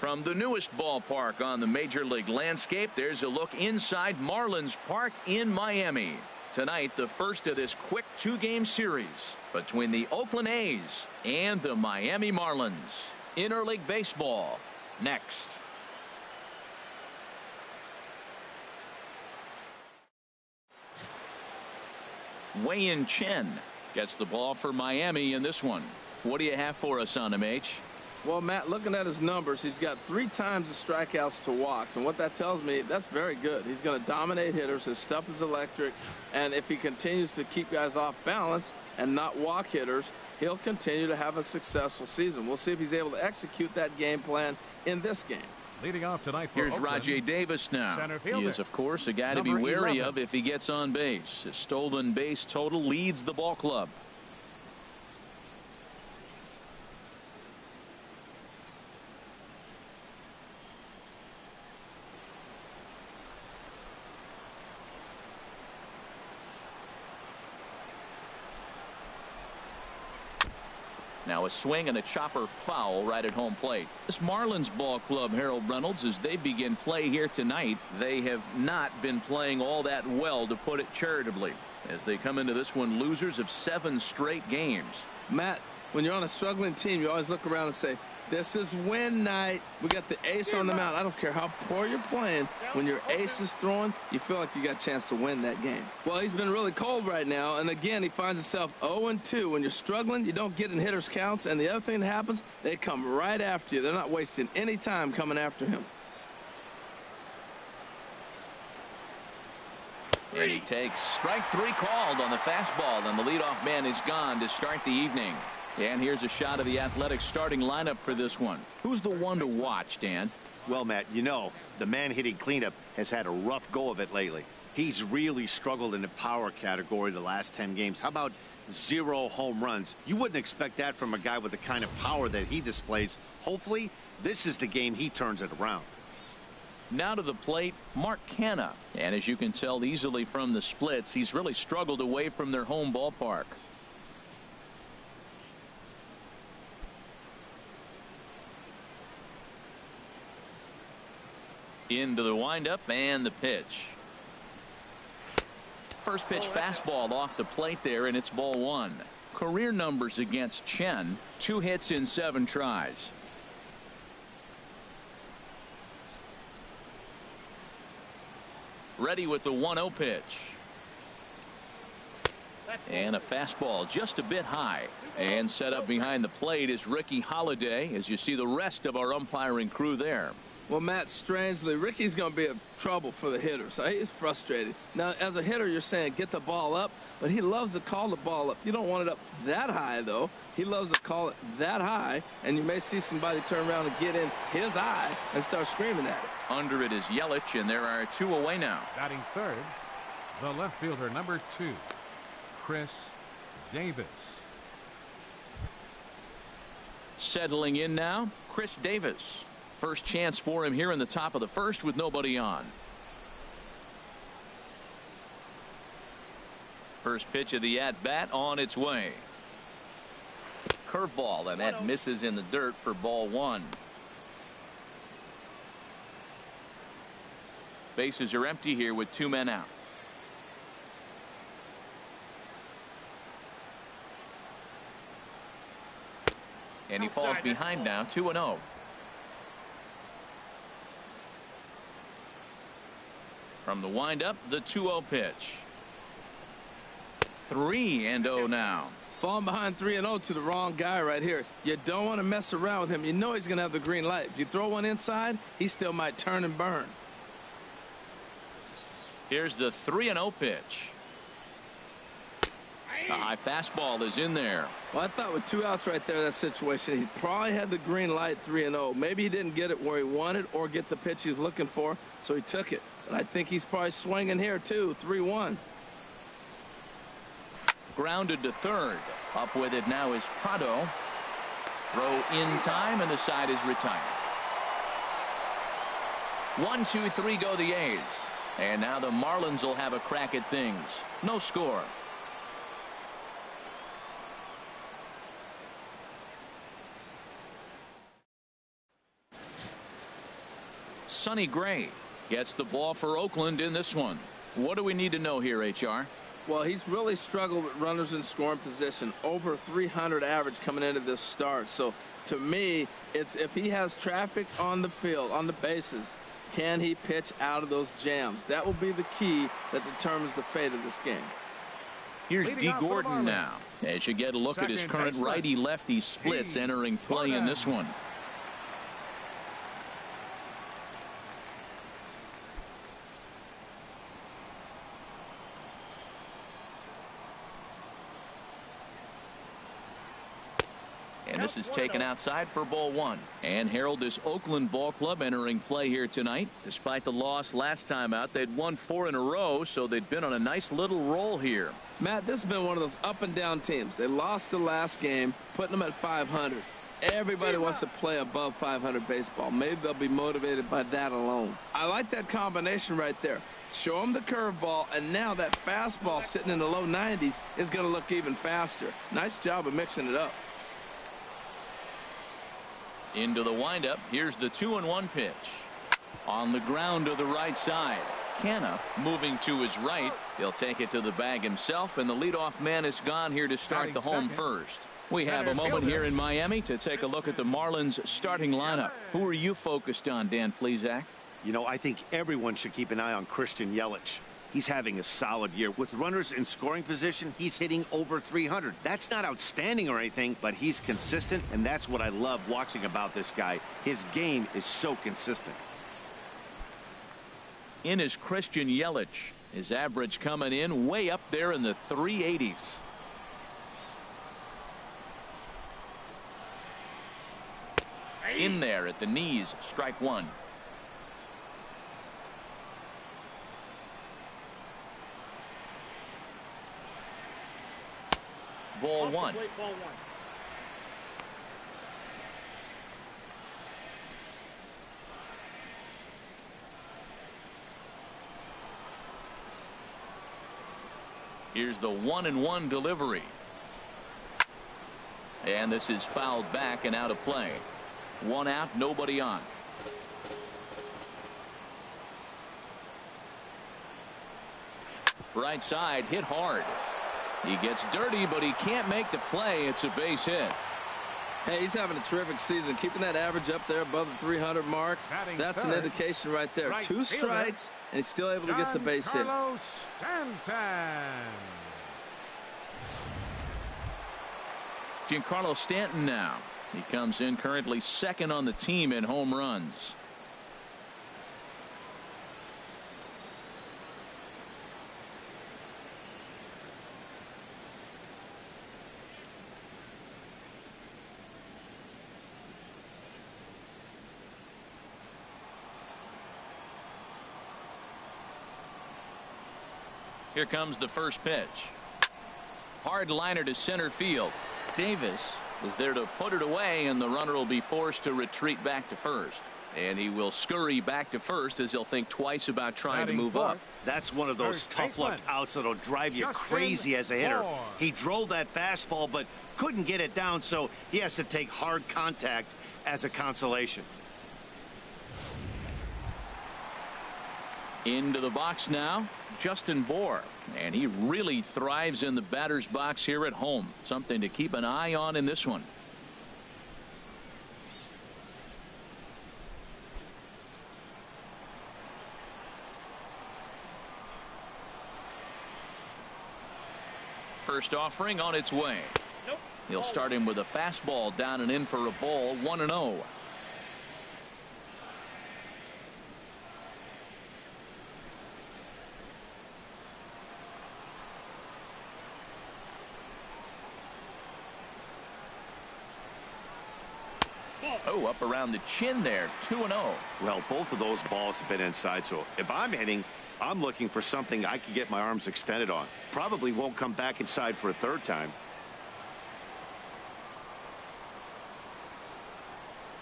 From the newest ballpark on the Major League landscape, there's a look inside Marlins Park in Miami. Tonight, the first of this quick two-game series between the Oakland A's and the Miami Marlins. Interleague baseball next. Wei-Yin Chen gets the ball for Miami in this one. What do you have for us on him, H? Well, Matt, looking at his numbers, he's got 3 times the strikeouts to walks, and what that tells me, that's very good. He's going to dominate hitters. His stuff is electric, and if he continues to keep guys off balance and not walk hitters, he'll continue to have a successful season. We'll see if he's able to execute that game plan in this game. Leading off tonight for Here's Oakland, Rajay Davis now. He is, of course, a guy to be wary 11. of if he gets on base. His stolen base total leads the ball club. Now a swing and a chopper foul right at home plate. This Marlins ball club, Harold Reynolds, as they begin play here tonight, they have not been playing all that well, to put it charitably, as they come into this one losers of 7 straight games. Matt, when you're on a struggling team, you always look around and say, this is win night. We got the ace on the mound. I don't care how poor you're playing. When your ace is throwing, you feel like you got a chance to win that game. Well, he's been really cold right now, and again, he finds himself 0-2. When you're struggling, you don't get in hitters' counts, and the other thing that happens, they come right after you. They're not wasting any time coming after him. And he takes strike 3 called on the fastball, and the leadoff man is gone to start the evening. And here's a shot of the Athletics starting lineup for this one. Who's the one to watch, Dan? Well, Matt, you know, the man hitting cleanup has had a rough go of it lately. He's really struggled in the power category the last 10 games. How about 0 home runs? You wouldn't expect that from a guy with the kind of power that he displays. Hopefully, this is the game he turns it around. Now to the plate, Mark Canha. And as you can tell easily from the splits, he's really struggled away from their home ballpark. Into the windup and the pitch. First pitch fastball off the plate there, and it's ball 1. Career numbers against Chen: 2 hits in 7 tries. Ready with the 1-0 pitch. And a fastball just a bit high. And set up behind the plate is Ricky Holiday, as you see the rest of our umpiring crew there. Well, Matt, strangely, Ricky's going to be a trouble for the hitter, so he's frustrated. Now, as a hitter, you're saying get the ball up, but he loves to call the ball up. You don't want it up that high, though. He loves to call it that high, and you may see somebody turn around and get in his eye and start screaming at it. Under it is Yelich, and there are 2 away now. batting third, the left fielder, number 2, Chris Davis. Settling in now, Chris Davis. First chance for him here in the top of the first with nobody on. First pitch of the at-bat on its way. Curveball, and that misses in the dirt for ball 1. Bases are empty here with 2 men out. And he falls behind now, 2-0. From the windup, the 2-0 pitch. 3-0 now. Falling behind 3-0 to the wrong guy right here. You don't want to mess around with him. You know he's going to have the green light. If you throw one inside, he still might turn and burn. Here's the 3-0 pitch. The high fastball is in there. Well, I thought with 2 outs right there, that situation, he probably had the green light 3-0. Maybe he didn't get it where he wanted or get the pitch he's looking for, so he took it. And I think he's probably swinging here, too, 3-1. Grounded to third. Up with it now is Prado. Throw in time, and the side is retired. 1, 2, 3 go the A's. And now the Marlins will have a crack at things. No score. Sonny Gray gets the ball for Oakland in this one. What do we need to know here, HR? Well, he's really struggled with runners in scoring position. Over 300 average coming into this start. So, to me, it's if he has traffic on the field, on the bases, can he pitch out of those jams? That will be the key that determines the fate of this game. Here's D. Gordon now, as you get a look at his current righty-lefty splits entering play in this one. And this is taken outside for ball one. And Harold, this Oakland ball club entering play here tonight. Despite the loss last time out, they'd won 4 in a row, so they'd been on a nice little roll here. Matt, this has been one of those up and down teams. They lost the last game, putting them at 500. Everybody wants to play above 500 baseball. Maybe they'll be motivated by that alone. I like that combination right there. Show them the curveball, and now that fastball sitting in the low 90s is going to look even faster. Nice job of mixing it up. Into the windup. Here's the 2-1 pitch. On the ground to the right side. Canna moving to his right. He'll take it to the bag himself, and the leadoff man is gone here to start the home first. We have a moment here in Miami to take a look at the Marlins starting lineup. Who are you focused on, Dan Plesac? You know, I think everyone should keep an eye on Christian Yelich. He's having a solid year. With runners in scoring position, he's hitting over 300. That's not outstanding or anything, but he's consistent, and that's what I love watching about this guy. His game is so consistent. In is Christian Yelich. His average coming in way up there in the 380s. In there at the knees, strike one. Ball one. Here's the 1-1 delivery. And this is fouled back and out of play. 1 out, nobody on. Right side hit hard. He gets dirty, but he can't make the play. It's a base hit. Hey, he's having a terrific season. Keeping that average up there above the 300 mark. That's an indication right there. 2 strikes, and he's still able to get the base hit. Giancarlo Stanton now. He comes in currently second on the team in home runs. Here comes the first pitch. Hard liner to center field. Davis is there to put it away, and the runner will be forced to retreat back to first. And he will scurry back to first as he'll think twice about trying to move up. That's one of those tough luck outs that'll drive you crazy as a hitter. He drove that fastball but couldn't get it down, so he has to take hard contact as a consolation. Into the box now, Justin Bour, and he really thrives in the batter's box here at home. Something to keep an eye on in this one. First offering on its way. He'll start him with a fastball down and in for a ball. 1-0. Oh, up around the chin there. 2-0. Well, both of those balls have been inside, so if I'm hitting, I'm looking for something I can get my arms extended on. Probably won't come back inside for a third time.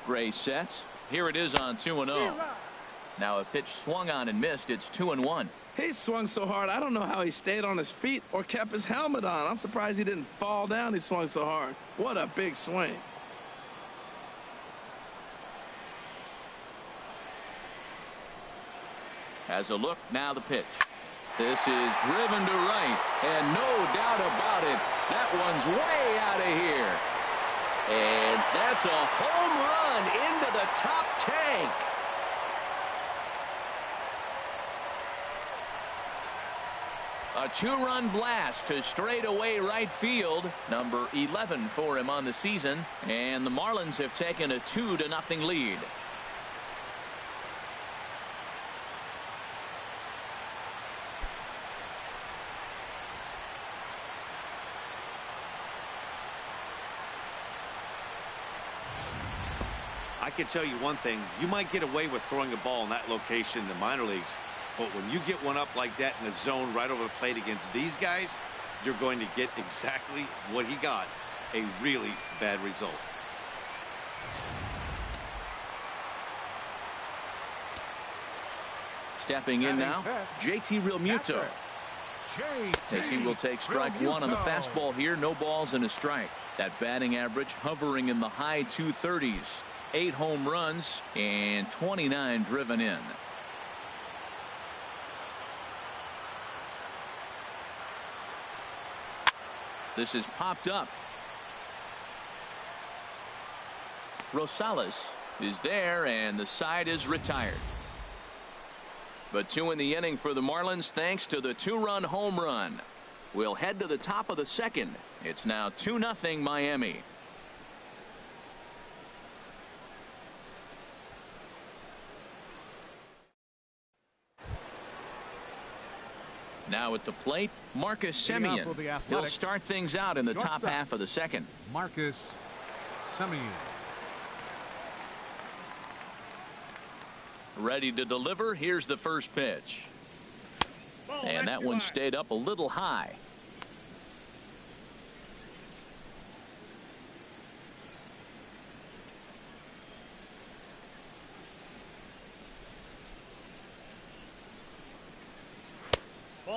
Gray sets. Here it is on 2-0. Now a pitch swung on and missed. It's 2-1. He swung so hard, I don't know how he stayed on his feet or kept his helmet on. I'm surprised he didn't fall down. He swung so hard. What a big swing. Has a look, now the pitch. This is driven to right, and no doubt about it, that one's way out of here. And that's a home run into the top tank. A two-run blast to straightaway right field. Number 11 for him on the season. And the Marlins have taken a 2-0 lead. I can tell you one thing. You might get away with throwing a ball in that location in the minor leagues. But when you get one up like that in the zone right over the plate against these guys, you're going to get exactly what he got, a really bad result. Stepping in now, JT Realmuto. As he will take strike one on the fastball here. No balls and a strike. That batting average hovering in the high 230s. 8 home runs and 29 driven in. This is popped up. Rosales is there, and the side is retired. But 2 in the inning for the Marlins thanks to the 2-run home run. We'll head to the top of the second. It's now 2-0 Miami. Now at the plate, Marcus Semien. He'll start things out in the top half of the second. Marcus Semien. Ready to deliver. Here's the first pitch. And that one stayed up a little high.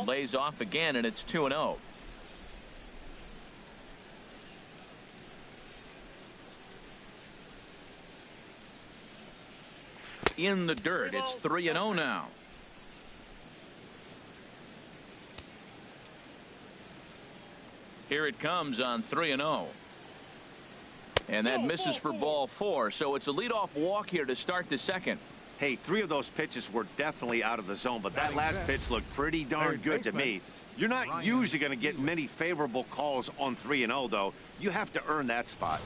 Lays off again, and it's 2-0. In the dirt. It's 3-0 now. Here it comes on 3-0. And that misses for ball 4. So it's a leadoff walk here to start the second. Hey, 3 of those pitches were definitely out of the zone, but that last pitch looked pretty darn good to me. You're not usually going to get many favorable calls on 3-0, though. You have to earn that spot.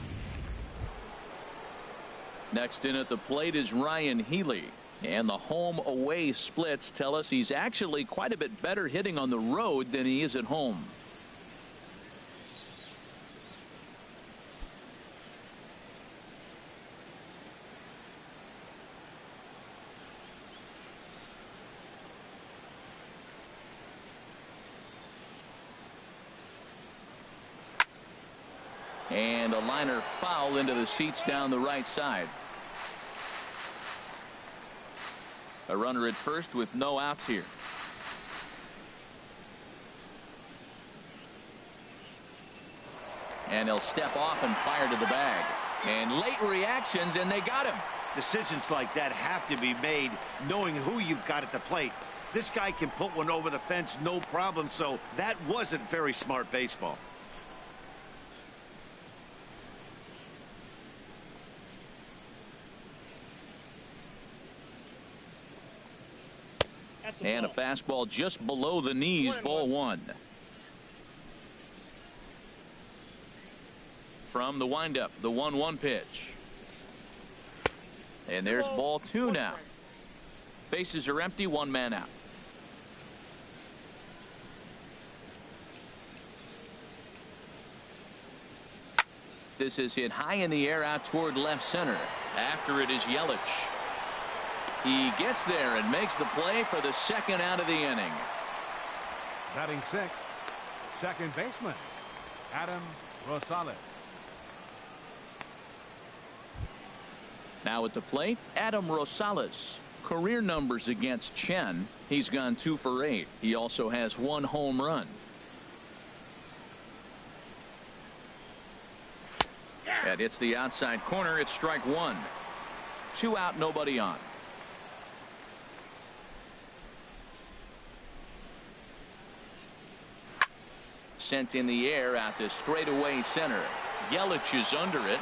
Next in at the plate is Ryan Healy. And the home away splits tell us he's actually quite a bit better hitting on the road than he is at home. And a liner foul into the seats down the right side. A runner at first with no outs here. And he'll step off and fire to the bag. And late reactions, and they got him. Decisions like that have to be made knowing who you've got at the plate. This guy can put one over the fence no problem, so that wasn't very smart baseball. And a fastball just below the knees, ball 1. From the windup, the 1-1 pitch. And there's ball 2 now. Bases are empty, 1 man out. This is hit high in the air out toward left center. After it is Yelich. He gets there and makes the play for the second out of the inning. Batting 6th, second baseman, Adam Rosales. Now at the plate, Adam Rosales. Career numbers against Chen. He's gone 2 for 8. He also has 1 home run. That hits the outside corner. It's strike 1. 2 out, nobody on. Sent in the air out to straightaway center. Yelich is under it.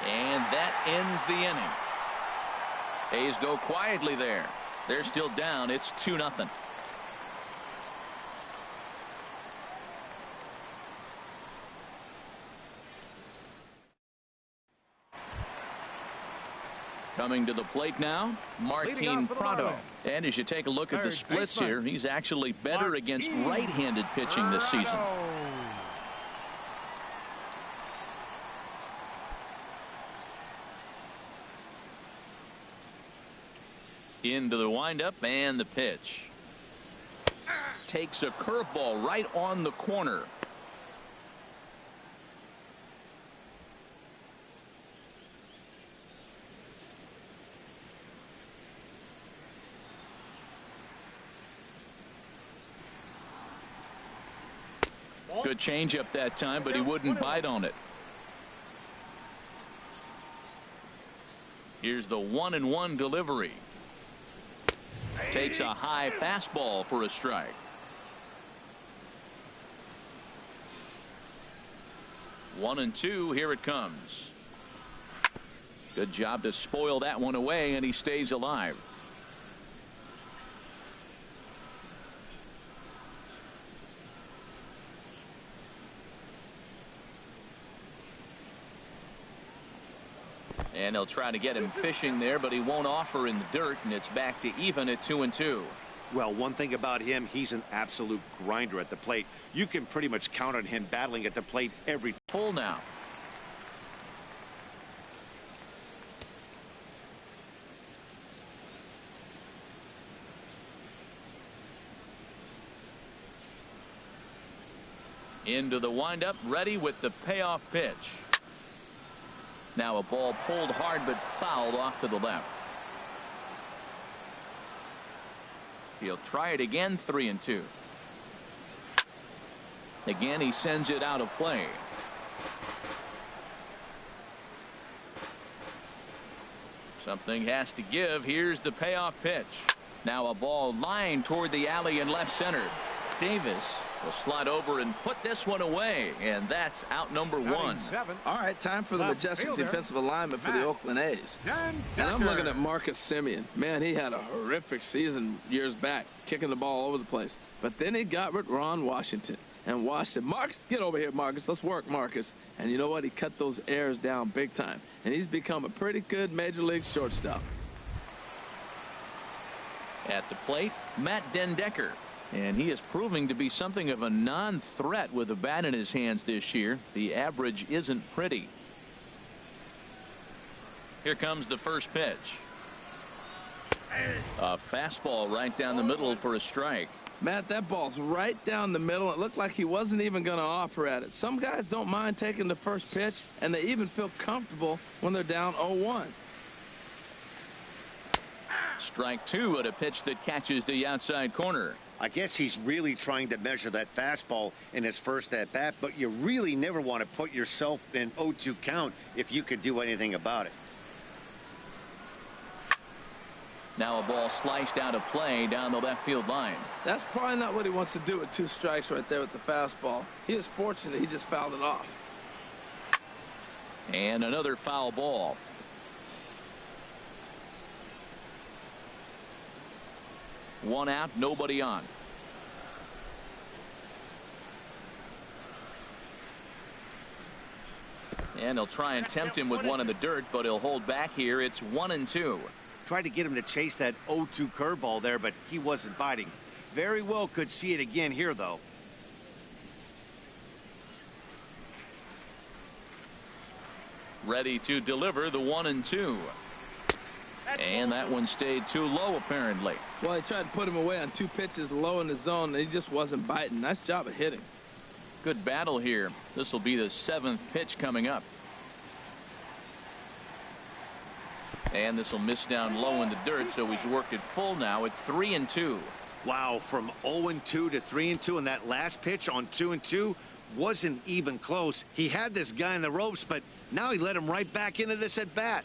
And that ends the inning. A's go quietly there. They're still down. It's 2-0. Coming to the plate now, Martin Prado. And as you take a look at the splits here, he's actually better against right-handed pitching this season. Into the windup and the pitch. Takes a curveball right on the corner. Good changeup that time, but he wouldn't bite on it. Here's the 1-1 delivery. Takes a high fastball for a strike. One and two. Here it comes. Good job to spoil that one away, and he stays alive. And he'll try to get him fishing there, but he won't offer in the dirt, and it's back to even at 2-2. Well, one thing about him, he's an absolute grinder at the plate. You can pretty much count on him battling at the plate every full now. Into the windup, ready with the payoff pitch. Now a ball pulled hard but fouled off to the left. He'll try it again. 3-2. Again, he sends it out of play. Something has to give. Here's the payoff pitch. Now a ball lined toward the alley in left center. Davis will slide over and put this one away, and that's out number one. All right, time for the majestic defensive alignment for the Oakland A's. And I'm looking at Marcus Semien. Man, he had a horrific season years back, kicking the ball all over the place. But then he got with Ron Washington, and Wash said, Marcus, get over here, Marcus. Let's work, Marcus. And you know what? He cut those errors down big time, and he's become a pretty good major league shortstop. At the plate, Matt Dendecker. And he is proving to be something of a non-threat with a bat in his hands this year. The average isn't pretty. Here comes the first pitch. A fastball right down the middle for a strike. Matt, that ball's right down the middle. It looked like he wasn't even going to offer at it. Some guys don't mind taking the first pitch, and they even feel comfortable when they're down 0-1. Strike two at a pitch that catches the outside corner. I guess he's really trying to measure that fastball in his first at bat, but you really never want to put yourself in 0-2 count if you could do anything about it. Now a ball sliced out of play down the left field line. That's probably not what he wants to do with 2 strikes right there with the fastball. He is fortunate he just fouled it off. And another foul ball. One out, nobody on. And he'll try and tempt him with one in the dirt, but he'll hold back here. It's 1-2. Tried to get him to chase that 0-2 curveball there, but he wasn't biting. Very well could see it again here, though. Ready to deliver the 1-2. And that one stayed too low, apparently. Well, he tried to put him away on 2 pitches low in the zone, and he just wasn't biting. Nice job of hitting. Good battle here. This will be the 7th pitch coming up. And this will miss down low in the dirt, so he's worked it full now at 3-2. Wow, from 0-2 to 3-2, and that last pitch on 2-2 wasn't even close. He had this guy in the ropes, but now he let him right back into this at bat.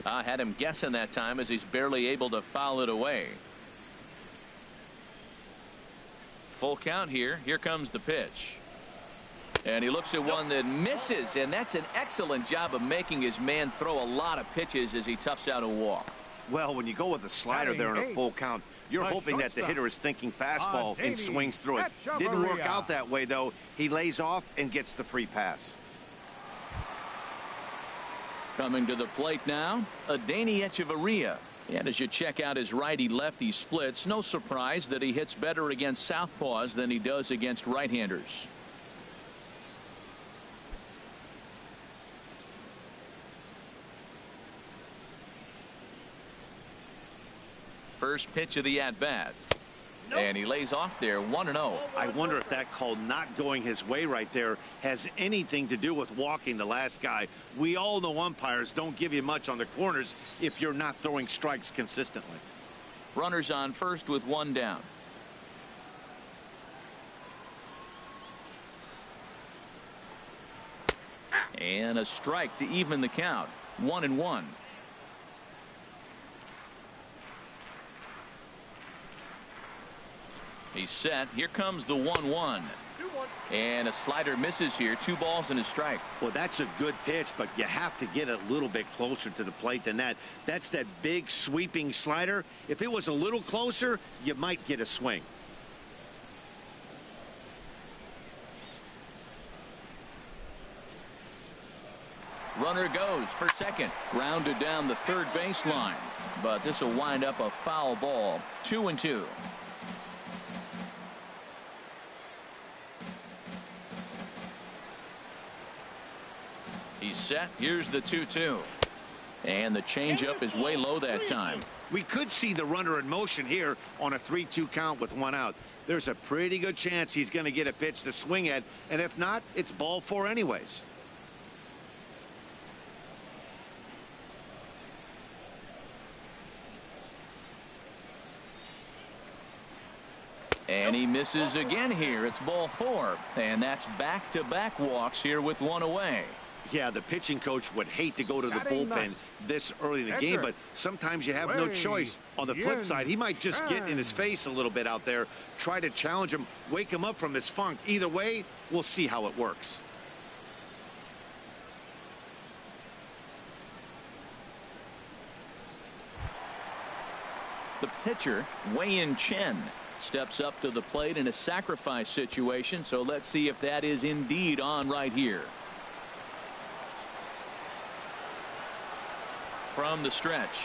Had him guessing that time as he's barely able to foul it away. Full count here. Here comes the pitch. And he looks at one that misses, and that's an excellent job of making his man throw a lot of pitches as he toughs out a walk. Well, when you go with a slider there in a full count, you're hoping that the hitter is thinking fastball and swings through it. Didn't work out that way, though. He lays off and gets the free pass. Coming to the plate now, Adeiny Echeverria. And as you check out his righty-lefty splits, no surprise that he hits better against southpaws than he does against right-handers. First pitch of the at-bat. And he lays off there 1-0. I wonder if that call not going his way right there has anything to do with walking the last guy. We all know umpires don't give you much on the corners if you're not throwing strikes consistently. Runners on first with one down. And a strike to even the count. 1-1. He's set. Here comes the 1-1. And a slider misses here. 2 balls and a strike. Well, that's a good pitch, but you have to get a little bit closer to the plate than that. That's that big sweeping slider. If it was a little closer, you might get a swing. Runner goes for second. Grounded down the third baseline. But this will wind up a foul ball. 2-2. He's set. Here's the 2-2. And the changeup is way low that time. We could see the runner in motion here on a 3-2 count with 1 out. There's a pretty good chance he's going to get a pitch to swing at, and if not, it's ball 4 anyways. And he misses again here. It's ball 4. And that's back-to-back walks here with 1 away. Yeah, the pitching coach would hate to go to the bullpen this early in the game, but sometimes you have no choice. On the flip side, he might just get in his face a little bit out there, try to challenge him, wake him up from his funk. Either way, we'll see how it works. The pitcher, Wei-Yin Chen, steps up to the plate in a sacrifice situation, so let's see if that is indeed on right here. From the stretch,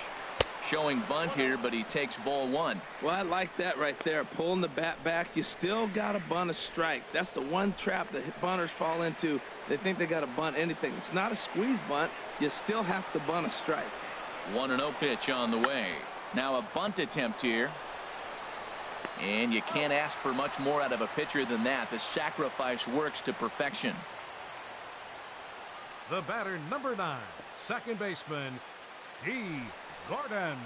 showing bunt here, but he takes ball 1. Well, I like that right there, pulling the bat back. You still got to bunt a strike. That's the one trap that bunters fall into. They think they got to bunt anything. It's not a squeeze bunt. You still have to bunt a strike. 1-0 pitch on the way. Now a bunt attempt here. And you can't ask for much more out of a pitcher than that. The sacrifice works to perfection. The batter, number 9, second baseman, D. Gordon.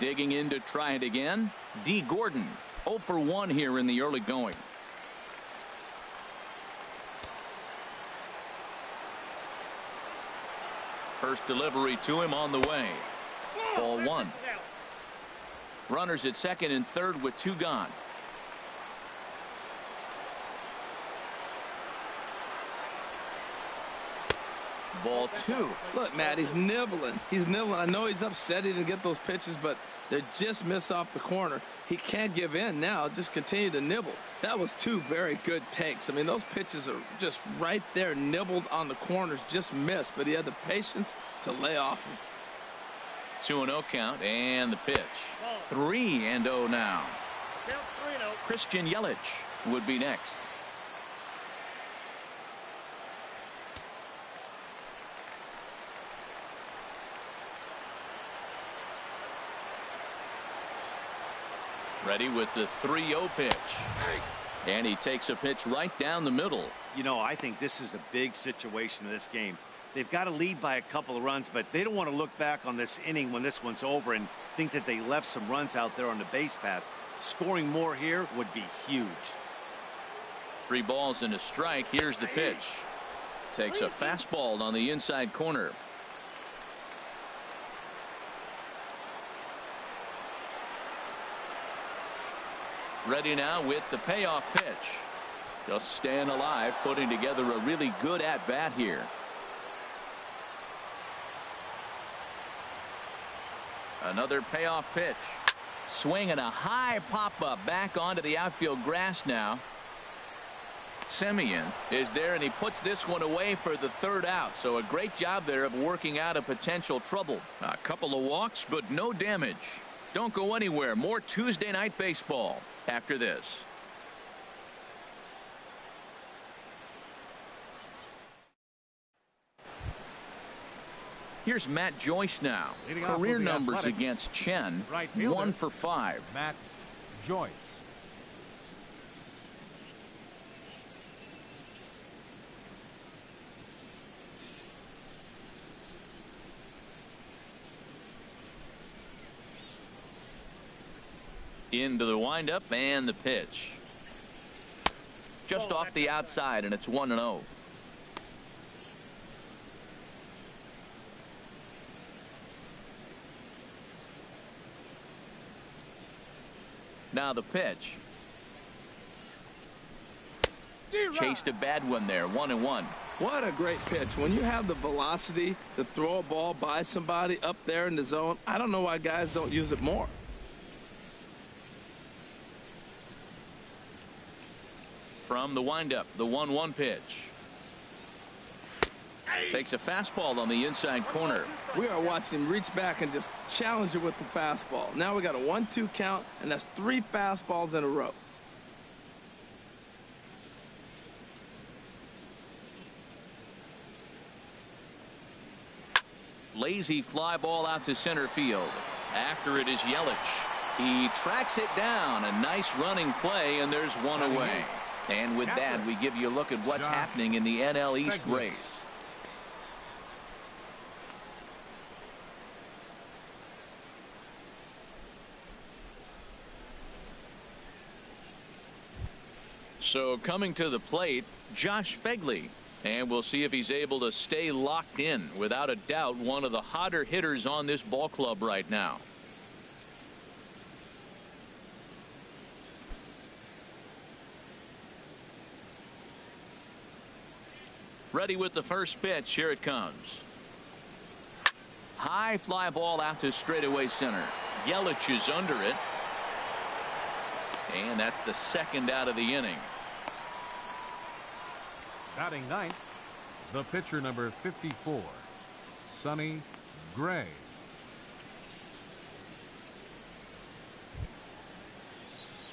Digging in to try it again. D. Gordon, 0 for 1 here in the early going. First delivery to him on the way. Ball 1. Runners at second and third with 2 gone. Ball 2. Look, Matt, he's nibbling. He's nibbling. I know he's upset he didn't get those pitches, but they just miss off the corner. He can't give in now. Just continue to nibble. That was 2 very good takes. I mean, those pitches are just right there, nibbled on the corners, just missed, but he had the patience to lay off him. 2-0 count, and the pitch. 3-0 now. Christian Yelich would be next. Ready with the 3-0 pitch. And he takes a pitch right down the middle. You know, I think this is a big situation in this game. They've got to lead by a couple of runs, but they don't want to look back on this inning when this one's over and think that they left some runs out there on the base path. Scoring more here would be huge. 3 balls and a strike. Here's the pitch. Takes a fastball on the inside corner. Ready now with the payoff pitch. Just staying alive, putting together a really good at-bat here. Another payoff pitch. Swing and a high pop-up back onto the outfield grass now. Semien is there, and he puts this one away for the third out. So a great job there of working out a potential trouble. A couple of walks, but no damage. Don't go anywhere. More Tuesday night baseball after this. Here's Matt Joyce now. Career numbers against Chen, 1 for 5. Matt Joyce. Into the windup and the pitch. Just off the outside, and it's 1-0. Now the pitch. Chased a bad one there. 1-1. What a great pitch. When you have the velocity to throw a ball by somebody up there in the zone, I don't know why guys don't use it more. From the windup, the 1-1 pitch. Takes a fastball on the inside corner. We are watching him reach back and just challenge it with the fastball. Now we got a 1-2 count, and that's 3 fastballs in a row. Lazy fly ball out to center field. After it is Yelich. He tracks it down. A nice running play, and there's one away. And with that, we give you a look at what's happening in the NL East race. So coming to the plate, Josh Phegley. And we'll see if he's able to stay locked in. Without a doubt, one of the hotter hitters on this ball club right now. Ready with the first pitch. Here it comes. High fly ball out to straightaway center. Yelich is under it. And that's the second out of the inning. Batting ninth, the pitcher number 54, Sonny Gray.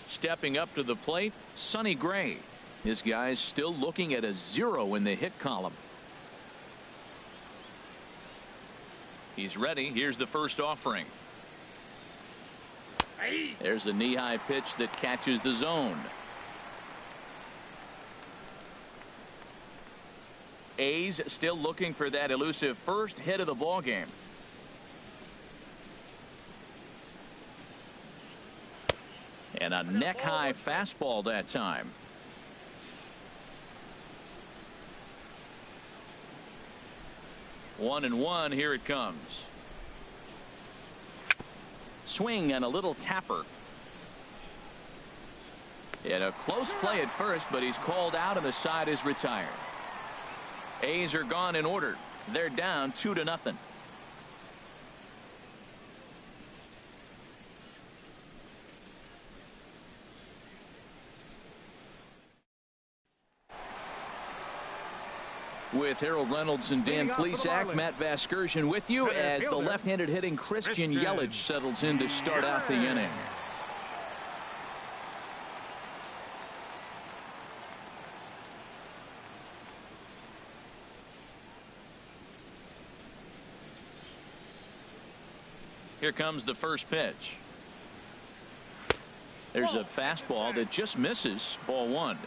Stepping up to the plate, Sonny Gray. This guy's still looking at a 0 in the hit column. He's ready. Here's the first offering. There's a knee-high pitch that catches the zone. A's still looking for that elusive first hit of the ball game. And a neck-high fastball that time. One and one. Here it comes. Swing and a little tapper. And a close play at first, but he's called out and the side is retired. A's are gone in order. They're down 2-0. With Harold Reynolds and Dan Plesac, Matt Vasgersian with you as the left-handed hitting Christian Yelich settles in to start out the inning. Here comes the first pitch. There's a fastball that just misses. Ball 1.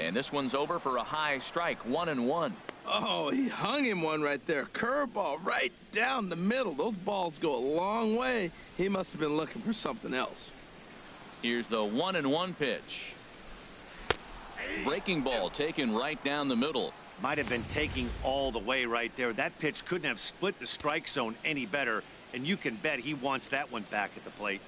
And this one's over for a high strike. 1-1. Oh, he hung him one right there. Curveball right down the middle. Those balls go a long way. He must have been looking for something else. Here's the 1-1 pitch. Breaking ball taken right down the middle. Might have been taking all the way right there. That pitch couldn't have split the strike zone any better, and you can bet he wants that one back at the plate.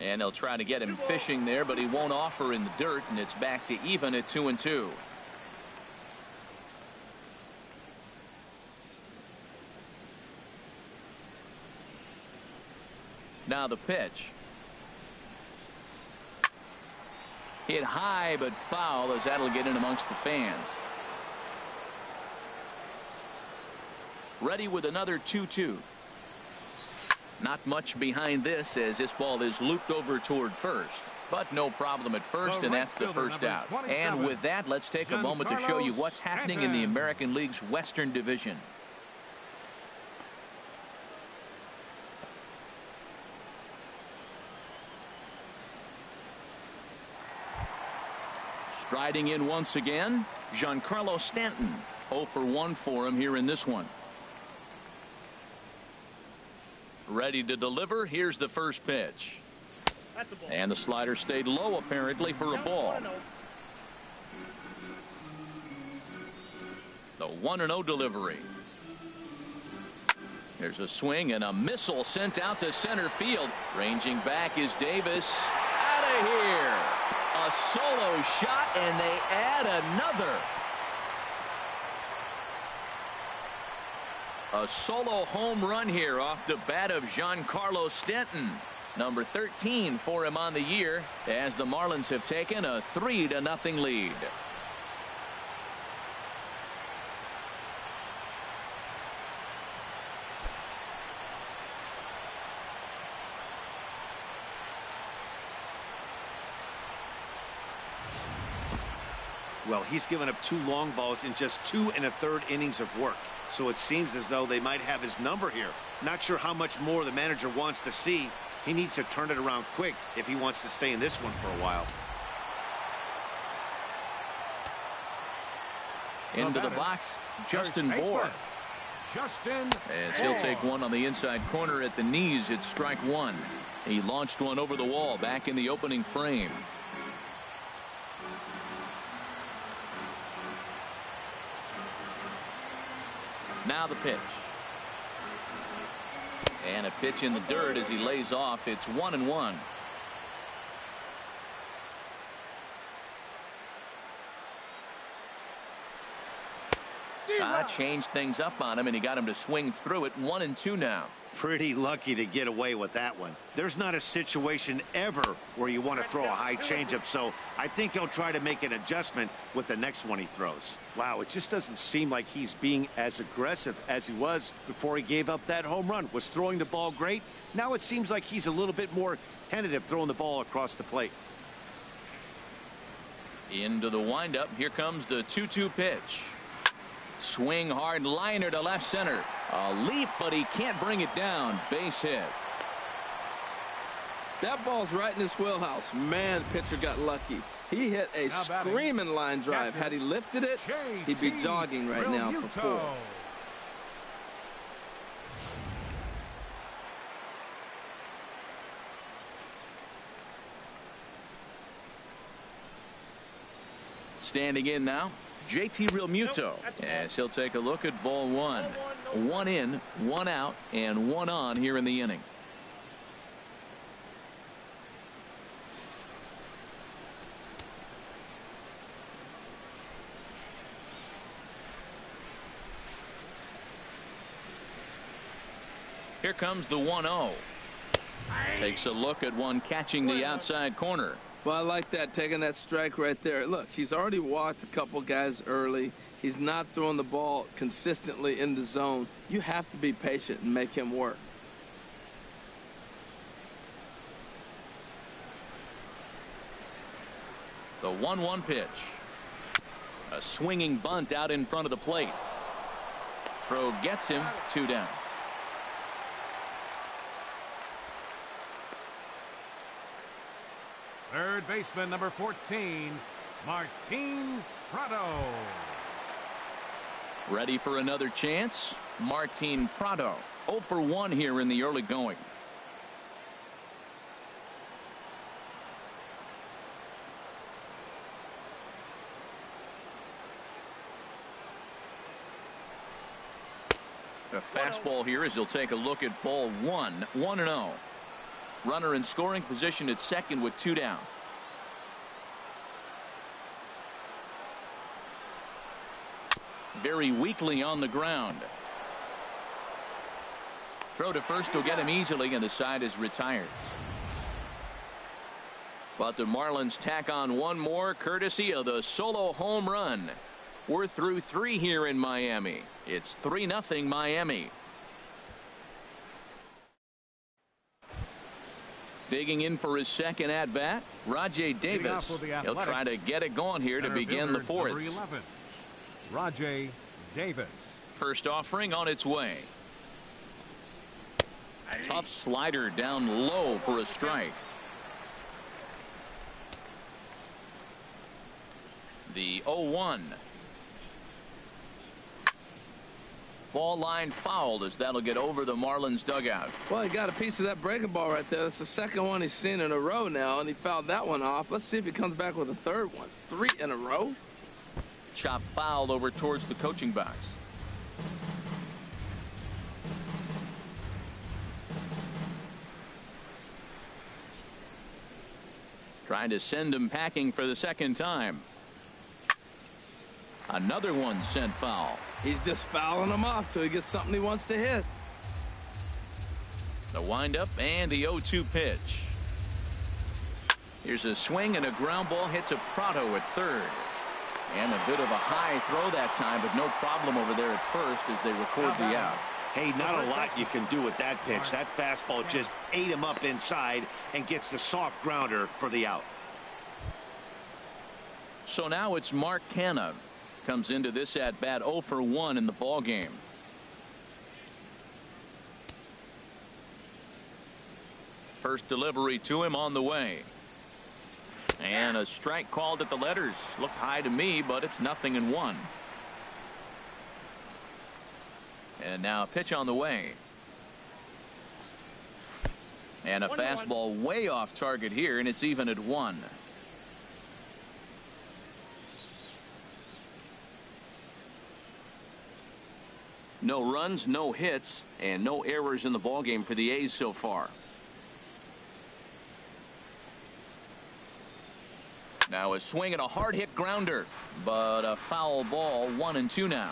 And they'll try to get him fishing there, but he won't offer in the dirt, and it's back to even at 2-2. Now the pitch. Hit high but foul, as that'll get in amongst the fans. Ready with another 2-2. Not much behind this, as this ball is looped over toward first. But no problem at first, and that's the first out. And with that, let's take a moment to show you what's happening in the American League's Western Division. Striding in once again, Giancarlo Stanton. 0 for 1 for him here in this one. Ready to deliver. Here's the first pitch. That's a ball. And the slider stayed low, apparently, for a ball. The 1-0 delivery. There's a swing and a missile sent out to center field. Ranging back is Davis. Out of here. A solo shot, and they add another. A solo home run here off the bat of Giancarlo Stanton. Number 13 for him on the year, as the Marlins have taken a 3-0 lead. Well, he's given up 2 long balls in just 2 1/3 innings of work. So it seems as though they might have his number here. Not sure how much more the manager wants to see. He needs to turn it around quick if he wants to stay in this one for a while. Into the box, Justin Bohr. As he'll take one on the inside corner at the knees. It's strike 1. He launched one over the wall back in the opening frame. Now the pitch. And a pitch in the dirt as he lays off. It's 1-1. Changed things up on him, and he got him to swing through it. 1-2 now. Pretty lucky to get away with that one. There's not a situation ever where you want to throw a high changeup, so I think he'll try to make an adjustment with the next one he throws. Wow, it just doesn't seem like he's being as aggressive as he was before he gave up that home run. Was throwing the ball great. Now it seems like he's a little bit more tentative throwing the ball across the plate. Into the windup. Here comes the 2-2 pitch. Swing hard liner to left center. A leap, but he can't bring it down. Base hit. That ball's right in his wheelhouse. Man, pitcher got lucky. He hit a screaming line drive. Had he lifted it, he'd be jogging right now for 4. Standing in now, JT Realmuto, as he'll take a look at ball 1. 1 in, 1 out, and 1 on here in the inning. Here comes the 1-0. Takes a look at one catching the outside corner. Well, I like that, taking that strike right there. Look, he's already walked a couple guys early. He's not throwing the ball consistently in the zone. You have to be patient and make him work. The 1-1 pitch. A swinging bunt out in front of the plate. Throw gets him. 2 down. Third baseman, number 14, Martin Prado. Ready for another chance. Martin Prado. 0 for 1 here in the early going. A fastball here as he'll take a look at ball one. 1-0. Runner in scoring position at second with 2 down. Very weakly on the ground. Throw to first will get him easily, and the side is retired. But the Marlins tack on one more courtesy of the solo home run. We're through 3 here in Miami. It's 3-0 Miami. Digging in for his second at bat, Rajay Davis. He'll try to get it going here to begin the 4th. Rajay Davis. First offering on its way. Tough slider down low for a strike. The 0-1. Ball line fouled as that'll get over the Marlins dugout. Well, he got a piece of that breaking ball right there. That's the second one he's seen in a row now, and he fouled that one off. Let's see if he comes back with a third one. 3 in a row. Chop fouled over towards the coaching box. Trying to send him packing for the second time. Another one sent foul. He's just fouling them off till he gets something he wants to hit. The windup and the 0-2 pitch. Here's a swing and a ground ball hit to Prado at third. And a bit of a high throw that time, but no problem over there at first as they record the out. Hey, not a lot you can do with that pitch. That fastball just ate him up inside and gets the soft grounder for the out. So now it's Mark Canha. Comes into this at bat 0 for 1 in the ball game. First delivery to him on the way. And a strike called at the letters. Looked high to me, but it's 0-1. And now a pitch on the way. And a fastball way off target here, and it's even at 1. No runs, no hits, and no errors in the ballgame for the A's so far. Now a swing and a hard hit grounder, but a foul ball. 1-2 now.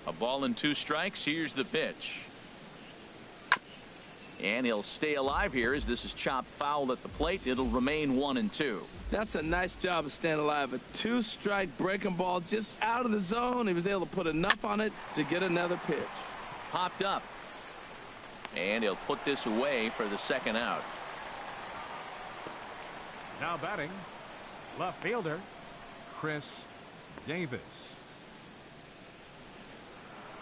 A ball and 2 strikes. Here's the pitch. And he'll stay alive here as this is chopped foul at the plate. It'll remain 1-2. That's a nice job of staying alive. A 2-strike breaking ball just out of the zone. He was able to put enough on it to get another pitch. Popped up. And he'll put this away for the second out. Now batting, left fielder Chris Davis.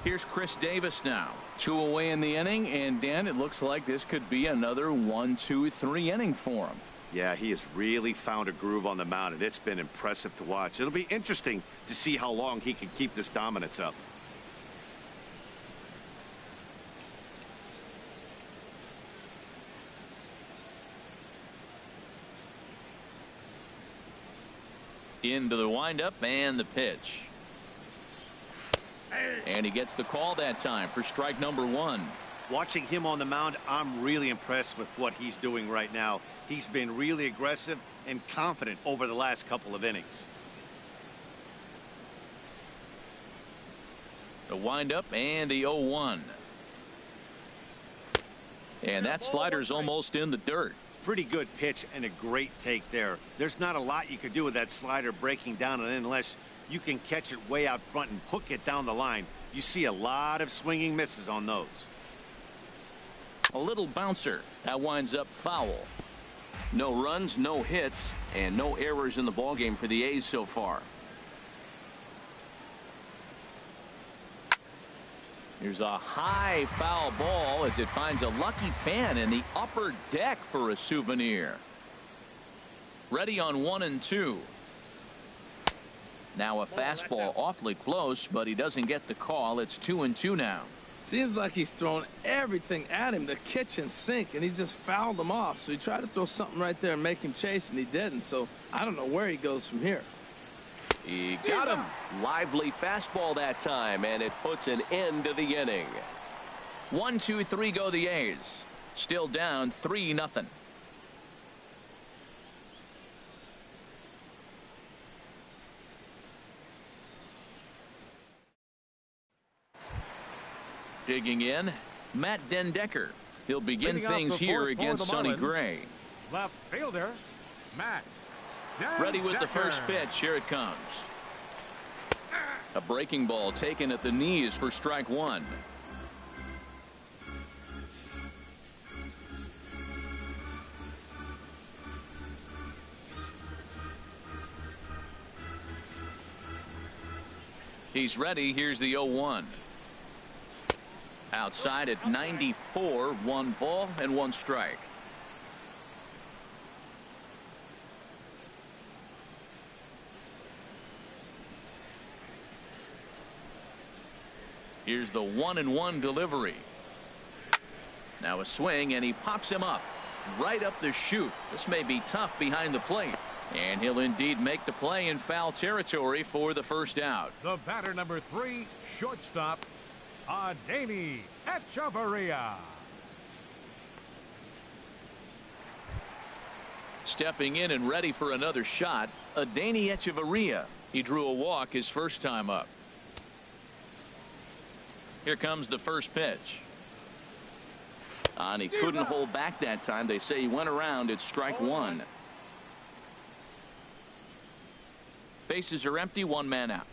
Here's Chris Davis now. 2 away in the inning, and Dan, it looks like this could be another 1, 2, 3 inning for him. Yeah, he has really found a groove on the mound, and it's been impressive to watch. It'll be interesting to see how long he can keep this dominance up. Into the windup and the pitch. And he gets the call that time for strike number 1. Watching him on the mound, I'm really impressed with what he's doing right now. He's been really aggressive and confident over the last couple of innings. The windup and the 0-1. And that slider's almost in the dirt. Pretty good pitch and a great take there. There's not a lot you could do with that slider breaking down and in unless you can catch it way out front and hook it down the line. You see a lot of swinging misses on those. A little bouncer that winds up foul. No runs, no hits, and no errors in the ballgame for the A's so far. Here's a high foul ball as it finds a lucky fan in the upper deck for a souvenir. Ready on 1-2. Now a fastball awfully close, but he doesn't get the call. It's 2-2 now. Seems like he's thrown everything at him, the kitchen sink, and he just fouled him off. So he tried to throw something right there and make him chase, and he didn't. So I don't know where he goes from here. He got him. Lively fastball that time, and it puts an end to the inning. 1-2-3 go the A's. Still down 3-0. Digging in, Matt Dendecker. He'll begin things here against Sonny Gray. Left fielder, Matt Dendecker. Ready with the first pitch. Here it comes. A breaking ball taken at the knees for strike one. He's ready. Here's the 0-1. Outside at 94, 1 ball and 1 strike. Here's the 1-1 delivery. Now a swing, and he pops him up right up the chute. This may be tough behind the plate, and he'll indeed make the play in foul territory for the first out. The batter, number 3, shortstop, Adeiny Echeverria. Stepping in and ready for another shot, Adeiny Echeverria. He drew a walk his first time up. Here comes the first pitch. And he couldn't hold back that time. They say he went around at strike one. Bases are empty, 1 man out.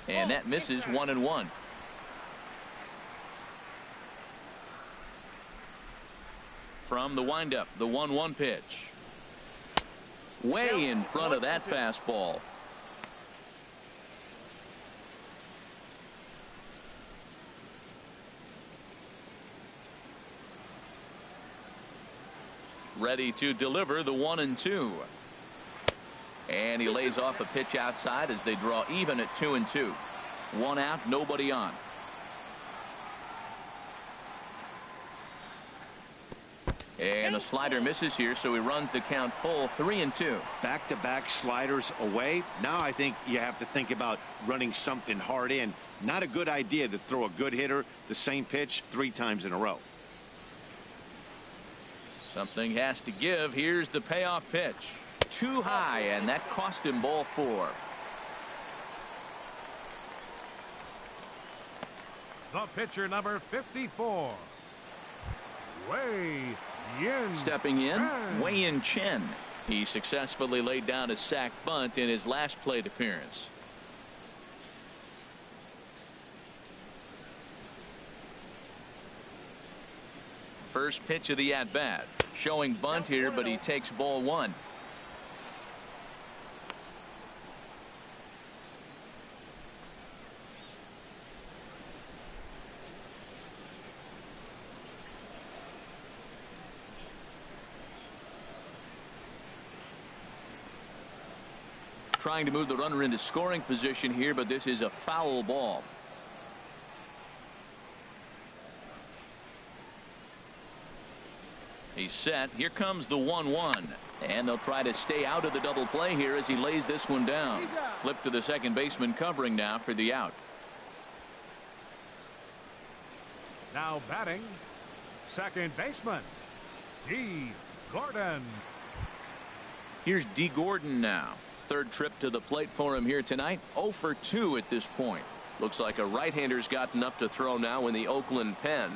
And that misses, 1-1. From the windup, the 1-1 pitch. Way in front of that fastball. Ready to deliver the 1-2. And he lays off a pitch outside as they draw even at 2-2. 1 out, nobody on. And the slider misses here, so he runs the count full, 3-2. Back-to-back sliders away. Now I think you have to think about running something hard in. Not a good idea to throw a good hitter the same pitch 3 times in a row. Something has to give. Here's the payoff pitch. Too high, and that cost him ball 4. The pitcher, number 54, Wei Yin. Stepping in, Chen. Wei Yin Chen. He successfully laid down a sac bunt in his last plate appearance. First pitch of the at-bat. Showing bunt here, but he takes ball 1. Trying to move the runner into scoring position here, but this is a foul ball. He's set. Here comes the 1-1. And they'll try to stay out of the double play here as he lays this one down. Flip to the second baseman covering now for the out. Now batting, second baseman, D. Gordon. Here's D. Gordon now. Third trip to the plate for him here tonight. 0 for 2 at this point. Looks like a right-hander's gotten up to throw now in the Oakland pen.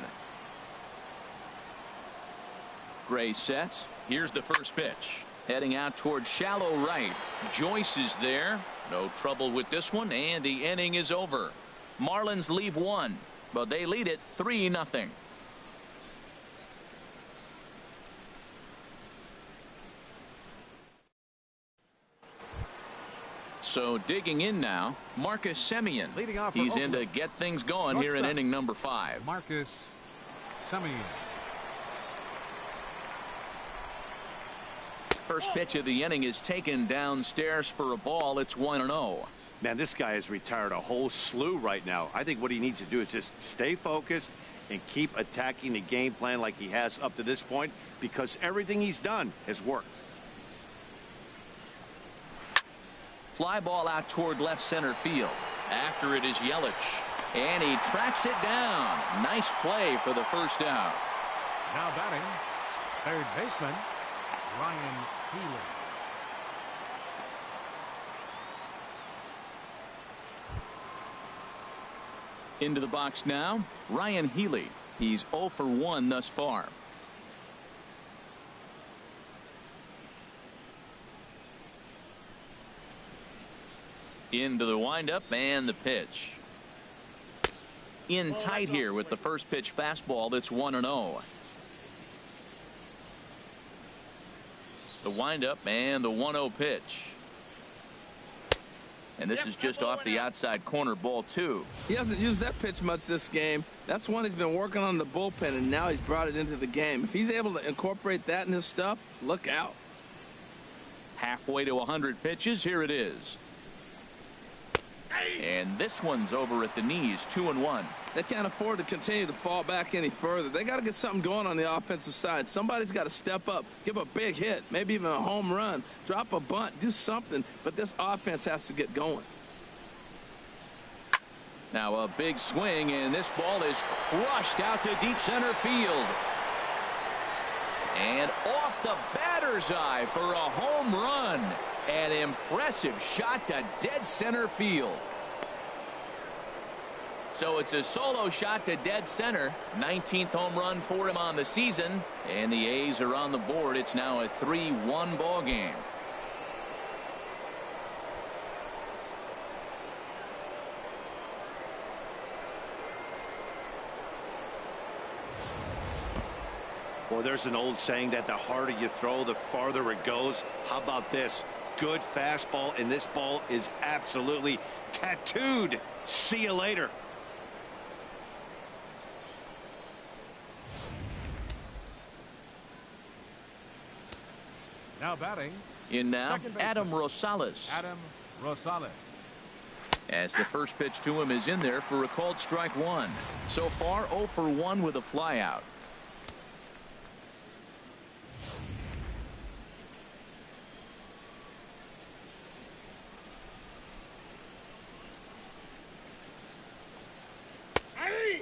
Gray sets. Here's the first pitch. Heading out towards shallow right. Joyce is there. No trouble with this one, and the inning is over. Marlins leave 1, but they lead it 3-0. So digging in now, Marcus Semien. Leading off for He's in Oakland. to get things going here in inning number 5. Marcus Semien. First pitch of the inning is taken downstairs for a ball. It's 1-0. Man, this guy has retired a whole slew right now. I think what he needs to do is just stay focused and keep attacking the game plan like he has up to this point, because everything he's done has worked. Fly ball out toward left center field. After it is Yelich, and he tracks it down. Nice play for the first out. Now batting, third baseman, Ryan Healy. Into the box now, Ryan Healy. He's 0 for 1 thus far. Into the windup and the pitch. In tight here with the first pitch fastball. That's 1-0. The windup and the 1-0 pitch. And this is just off the outside corner, ball 2. He hasn't used that pitch much this game. That's one he's been working on in the bullpen, and now he's brought it into the game. If he's able to incorporate that in his stuff, look out. Halfway to 100 pitches. Here it is. And this one's over at the knees, 2-1. They can't afford to continue to fall back any further. They got to get something going on the offensive side. Somebody's got to step up, give a big hit, maybe even a home run, drop a bunt, do something. But this offense has to get going. Now a big swing, and this ball is crushed out to deep center field. And off the batter's eye for a home run. An impressive shot to dead center field. So it's a solo shot to dead center. 19th home run for him on the season. And the A's are on the board. It's now a 3-1 ball game. Well, there's an old saying that the harder you throw, the farther it goes. How about this? Good fastball, and this ball is absolutely tattooed. See you later. Now batting, In now, Adam Rosales. Adam Rosales. As the first pitch to him is in there for a called strike 1. So far 0 for 1 with a flyout.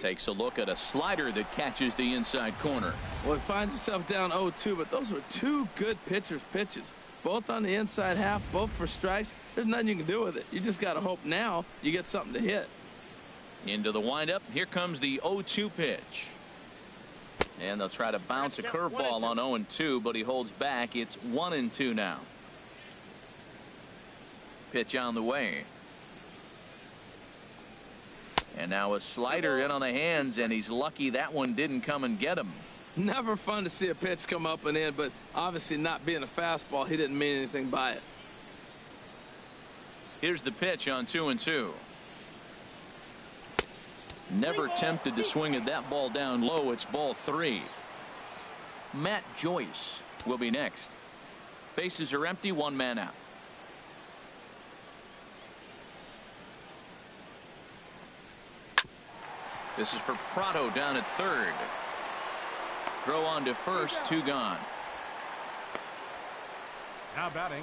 Takes a look at a slider that catches the inside corner. Well, he finds himself down 0-2, but those were two good pitchers' pitches. Both on the inside half, both for strikes. There's nothing you can do with it. You just got to hope now you get something to hit. Into the windup. Here comes the 0-2 pitch. And they'll try to bounce a curveball on 0-2, but he holds back. It's 1-2 now. Pitch on the way. And now a slider in on the hands, and he's lucky that one didn't come and get him. Never fun to see a pitch come up and in, but obviously not being a fastball, he didn't mean anything by it. Here's the pitch on 2-2. Never tempted to swing at that ball down low. It's ball 3. Matt Joyce will be next. Bases are empty, 1 man out. This is for Prado down at third. Throw on to first, 2 gone. Now batting,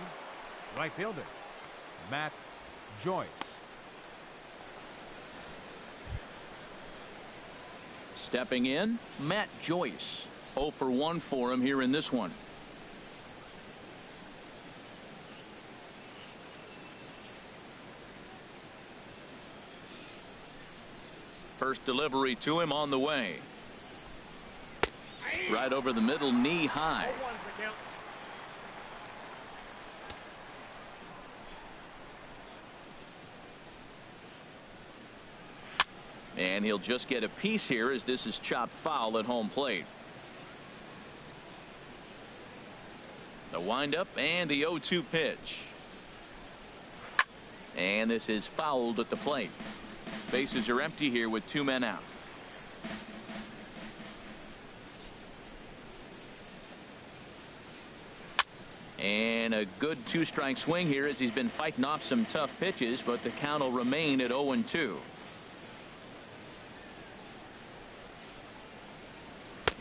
right fielder, Matt Joyce. Stepping in, Matt Joyce. 0 for 1 for him here in this one. First delivery to him on the way. Right over the middle, knee high. And he'll just get a piece here as this is chopped foul at home plate. The windup and the 0-2 pitch. And this is fouled at the plate. Bases are empty here with 2 men out. And a good two-strike swing here as he's been fighting off some tough pitches, but the count will remain at 0-2.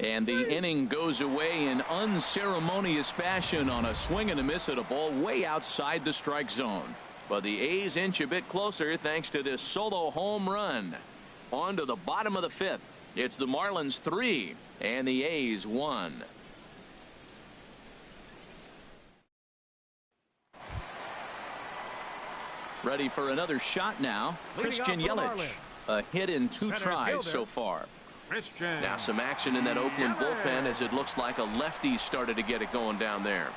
And the inning goes away in unceremonious fashion on a swing and a miss at a ball way outside the strike zone. But the A's inch a bit closer thanks to this solo home run. On to the bottom of the 5th. It's the Marlins 3 and the A's 1. Ready for another shot now. Christian Yelich. A hit in 2 tries so far. Now some action in that Oakland bullpen as it looks like a lefty started to get it going down there.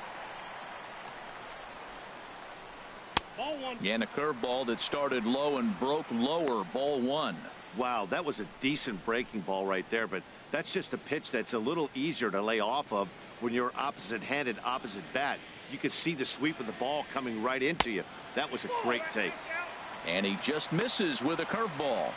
And a curveball that started low and broke lower. Ball 1. Wow, that was a decent breaking ball right there, but that's just a pitch that's a little easier to lay off of when you're opposite-handed, opposite bat. You could see the sweep of the ball coming right into you. That was a great take. And he just misses with a curveball.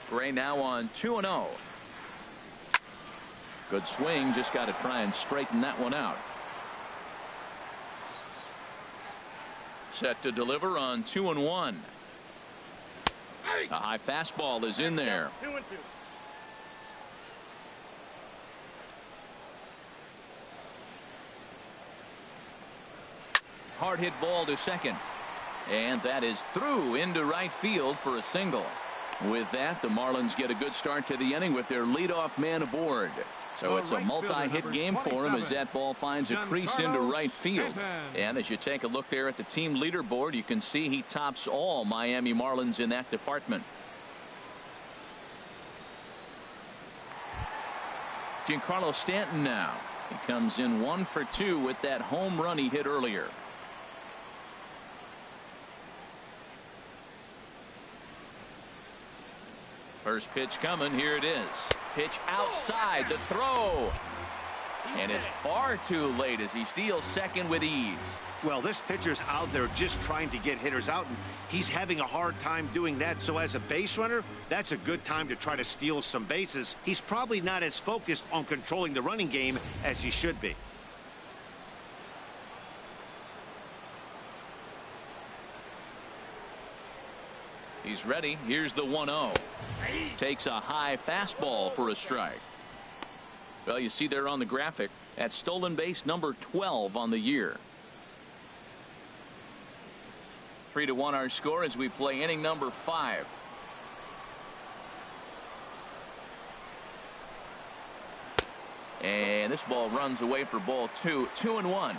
Gray now on 2-0. Good swing, just got to try and straighten that one out. Set to deliver on 2-1. A high fastball is in there. 2-2. Hard hit ball to second. And that is through into right field for a single. With that, the Marlins get a good start to the inning with their leadoff man aboard. So it's a multi-hit game for him as that ball finds a crease into right field. And as you take a look there at the team leaderboard, you can see he tops all Miami Marlins in that department. Giancarlo Stanton now. He comes in 1 for 2 with that home run he hit earlier. First pitch coming. Here it is. Pitch outside. The throw. And it's far too late as he steals second with ease. Well, this pitcher's out there just trying to get hitters out, and he's having a hard time doing that. So as a base runner, that's a good time to try to steal some bases. He's probably not as focused on controlling the running game as he should be. He's ready. Here's the 1-0. Takes a high fastball for a strike. Well, you see there on the graphic, that's stolen base number 12 on the year. 3-1 our score as we play inning number 5. And this ball runs away for ball 2. 2-1.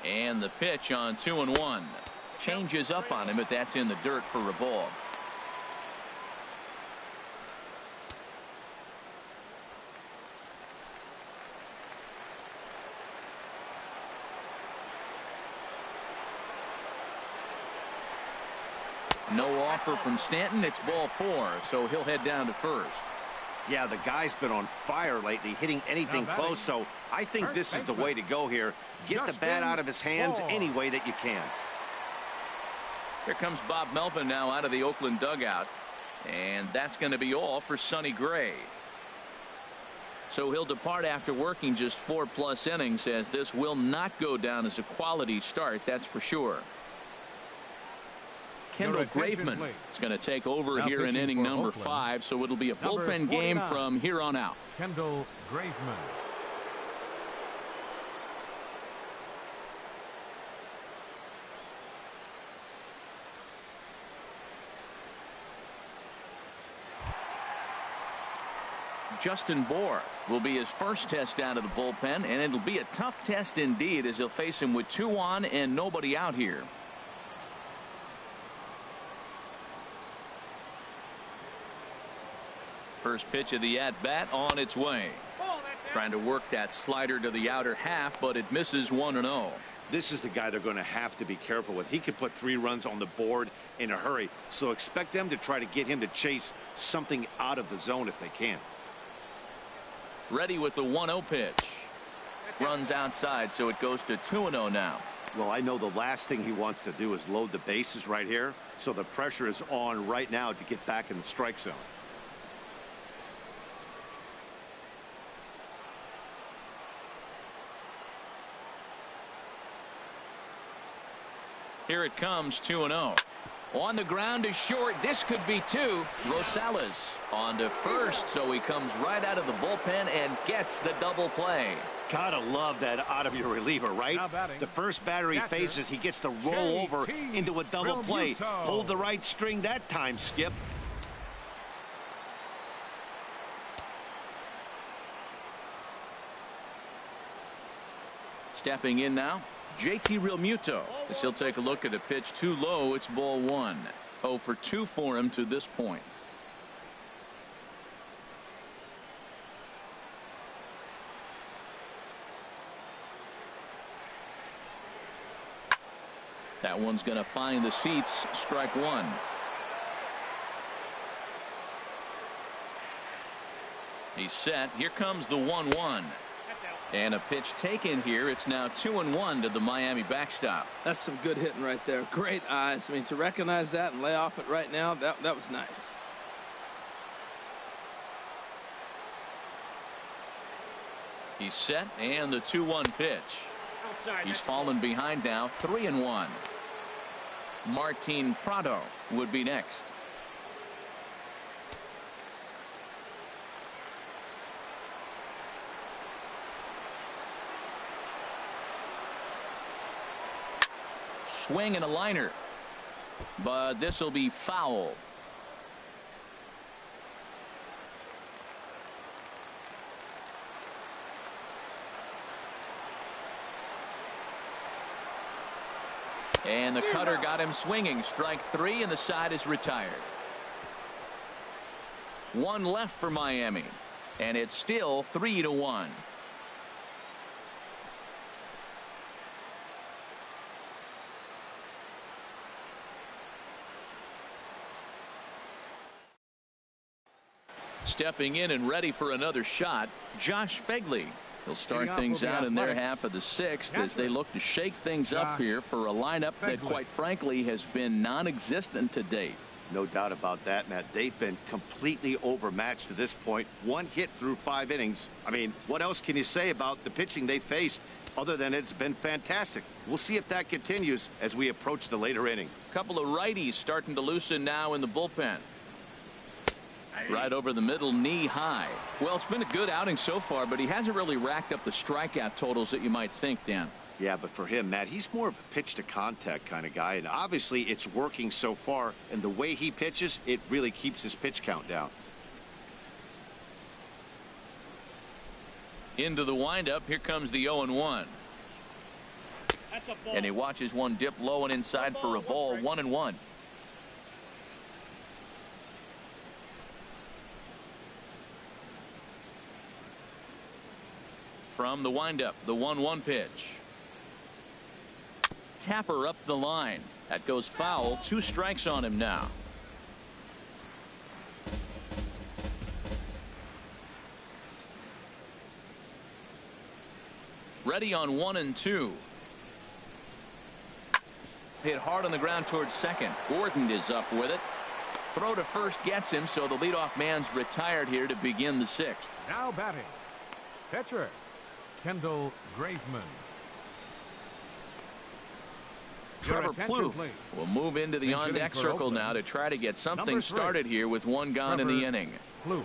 And the pitch on 2-1. Changes up on him, but that's in the dirt for a ball. No offer from Stanton. It's ball 4, so he'll head down to first. Yeah, the guy's been on fire lately, hitting anything close, so I think this is the way to go here. Get the bat out of his hands any way that you can. Here comes Bob Melvin now out of the Oakland dugout, and that's going to be all for Sonny Gray. So he'll depart after working just 4+ innings, as this will not go down as a quality start, that's for sure. Kendall Graveman is going to take over here in inning number 5, so it'll be a bullpen game from here on out. Kendall Graveman. Justin Bour will be his first test out of the bullpen, and it'll be a tough test indeed as he'll face him with 2 on and nobody out here. First pitch of the at-bat on its way. Trying to work that slider to the outer half, but it misses 1-0. This is the guy they're going to have to be careful with. He could put 3 runs on the board in a hurry, so expect them to try to get him to chase something out of the zone if they can. Ready with the 1-0 pitch. Runs outside, so it goes to 2-0 now. Well, I know the last thing he wants to do is load the bases right here, so the pressure is on right now to get back in the strike zone. Here it comes, 2-0. On the ground to short. This could be two. Rosales on to first, so he comes right out of the bullpen and gets the double play. Gotta love that out of your reliever, right? The first batter he faces, he gets to roll over into a double play. Hold the right string that time, Skip. Stepping in now, JT Realmuto, as he'll take a look at a pitch too low. It's ball 1. 0 for 2 for him to this point. That one's going to find the seats. Strike 1. He's set. Here comes the 1-1. And a pitch taken here. It's now 2-1 to the Miami backstop. That's some good hitting right there. Great eyes. I mean, to recognize that and lay off it right now, that was nice. He's set, and the 2-1 pitch. He's fallen behind now, 3-1. Martin Prado would be next. Swing and a liner, but this will be foul. And the cutter got him swinging. Strike 3, and the side is retired. 1 left for Miami, and it's still 3-1. Stepping in and ready for another shot, Josh Phegley. He'll start things out in their half of the 6th as they look to shake things up here for a lineup that, quite frankly, has been non-existent to date. No doubt about that, Matt. They've been completely overmatched to this point. 1 hit through 5 innings. I mean, what else can you say about the pitching they faced other than it's been fantastic? We'll see if that continues as we approach the later inning. A couple of righties starting to loosen now in the bullpen. Right over the middle, knee high. Well, it's been a good outing so far, but he hasn't really racked up the strikeout totals that you might think, Dan. Yeah, but for him, Matt, he's more of a pitch to contact kind of guy, and obviously it's working so far, and the way he pitches, it really keeps his pitch count down. Into the windup. Here comes the 0-1. And he watches one dip low and inside for a ball. 1-1. From the windup, the 1-1 pitch. Tapper up the line. That goes foul. 2 strikes on him now. Ready on 1 and 2. Hit hard on the ground towards second. Gordon is up with it. Throw to first gets him, so the leadoff man's retired here to begin the 6th. Now batting, pitcher Kendall Graveman. Trevor Plouffe will move into the on-deck circle now to try to get something started here with 1 gone in the inning. Plouffe.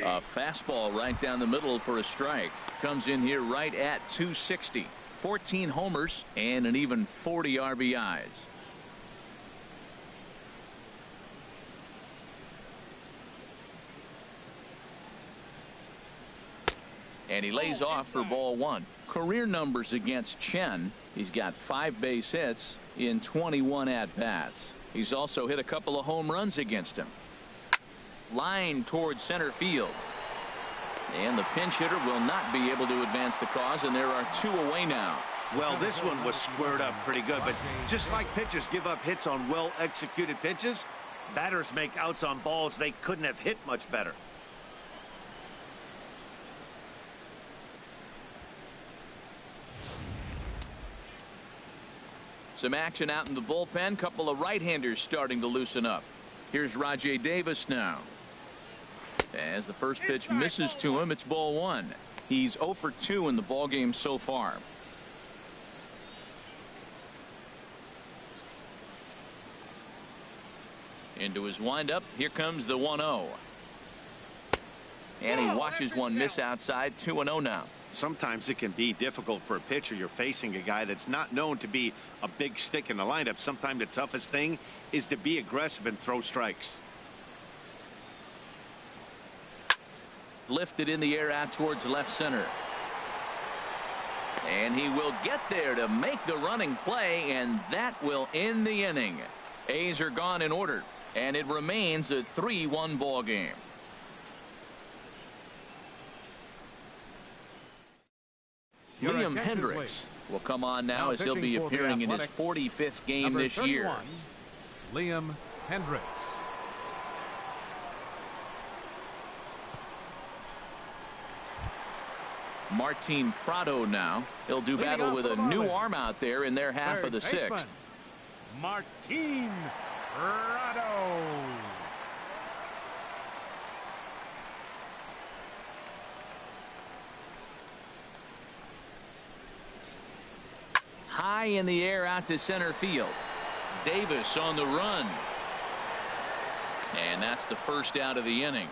A fastball right down the middle for a strike. Comes in here right at 260. 14 homers and an even 40 RBIs. And he lays off for ball 1. Career numbers against Chen. He's got 5 base hits in 21 at-bats. He's also hit a couple of home runs against him. Line towards center field. And the pinch hitter will not be able to advance the cause, and there are 2 away now. Well, this one was squared up pretty good, but just like pitchers give up hits on well-executed pitches, batters make outs on balls they couldn't have hit much better. Some action out in the bullpen. Couple of right-handers starting to loosen up. Here's Rajay Davis now. As the first pitch misses to him, it's ball one. He's 0 for 2 in the ballgame so far. Into his windup. Here comes the 1-0. And he watches one miss outside. 2-0 now. Sometimes it can be difficult for a pitcher. You're facing a guy that's not known to be a big stick in the lineup. Sometimes the toughest thing is to be aggressive and throw strikes. Lifted in the air out towards left center. And he will get there to make the running play, and that will end the inning. A's are gone in order, and it remains a 3-1 ball game. Liam Hendricks will come on now as he'll be appearing in his 45th game this year. Liam Hendricks. Martin Prado now. He'll do battle with a new arm out there in their half of the sixth. Martin Prado. High in the air out to center field. Davis on the run. And that's the first out of the inning.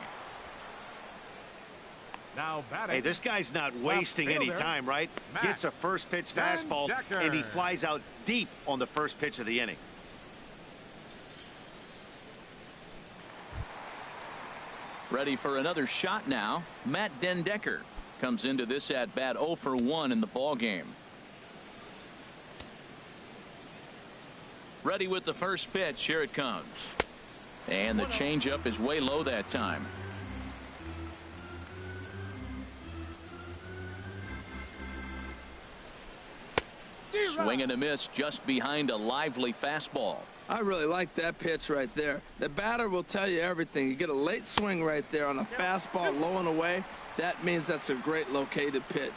Now batting. Hey, this guy's not wasting any time, right? Gets a first pitch fastball, and he flies out deep on the first pitch of the inning. Ready for another shot now. Matt Dendecker comes into this at bat 0 for 1 in the ball game. Ready with the first pitch. Here it comes. And the changeup is way low that time. Swing and a miss just behind a lively fastball. I really like that pitch right there. The batter will tell you everything. You get a late swing right there on a fastball low and away. That means that's a great located pitch.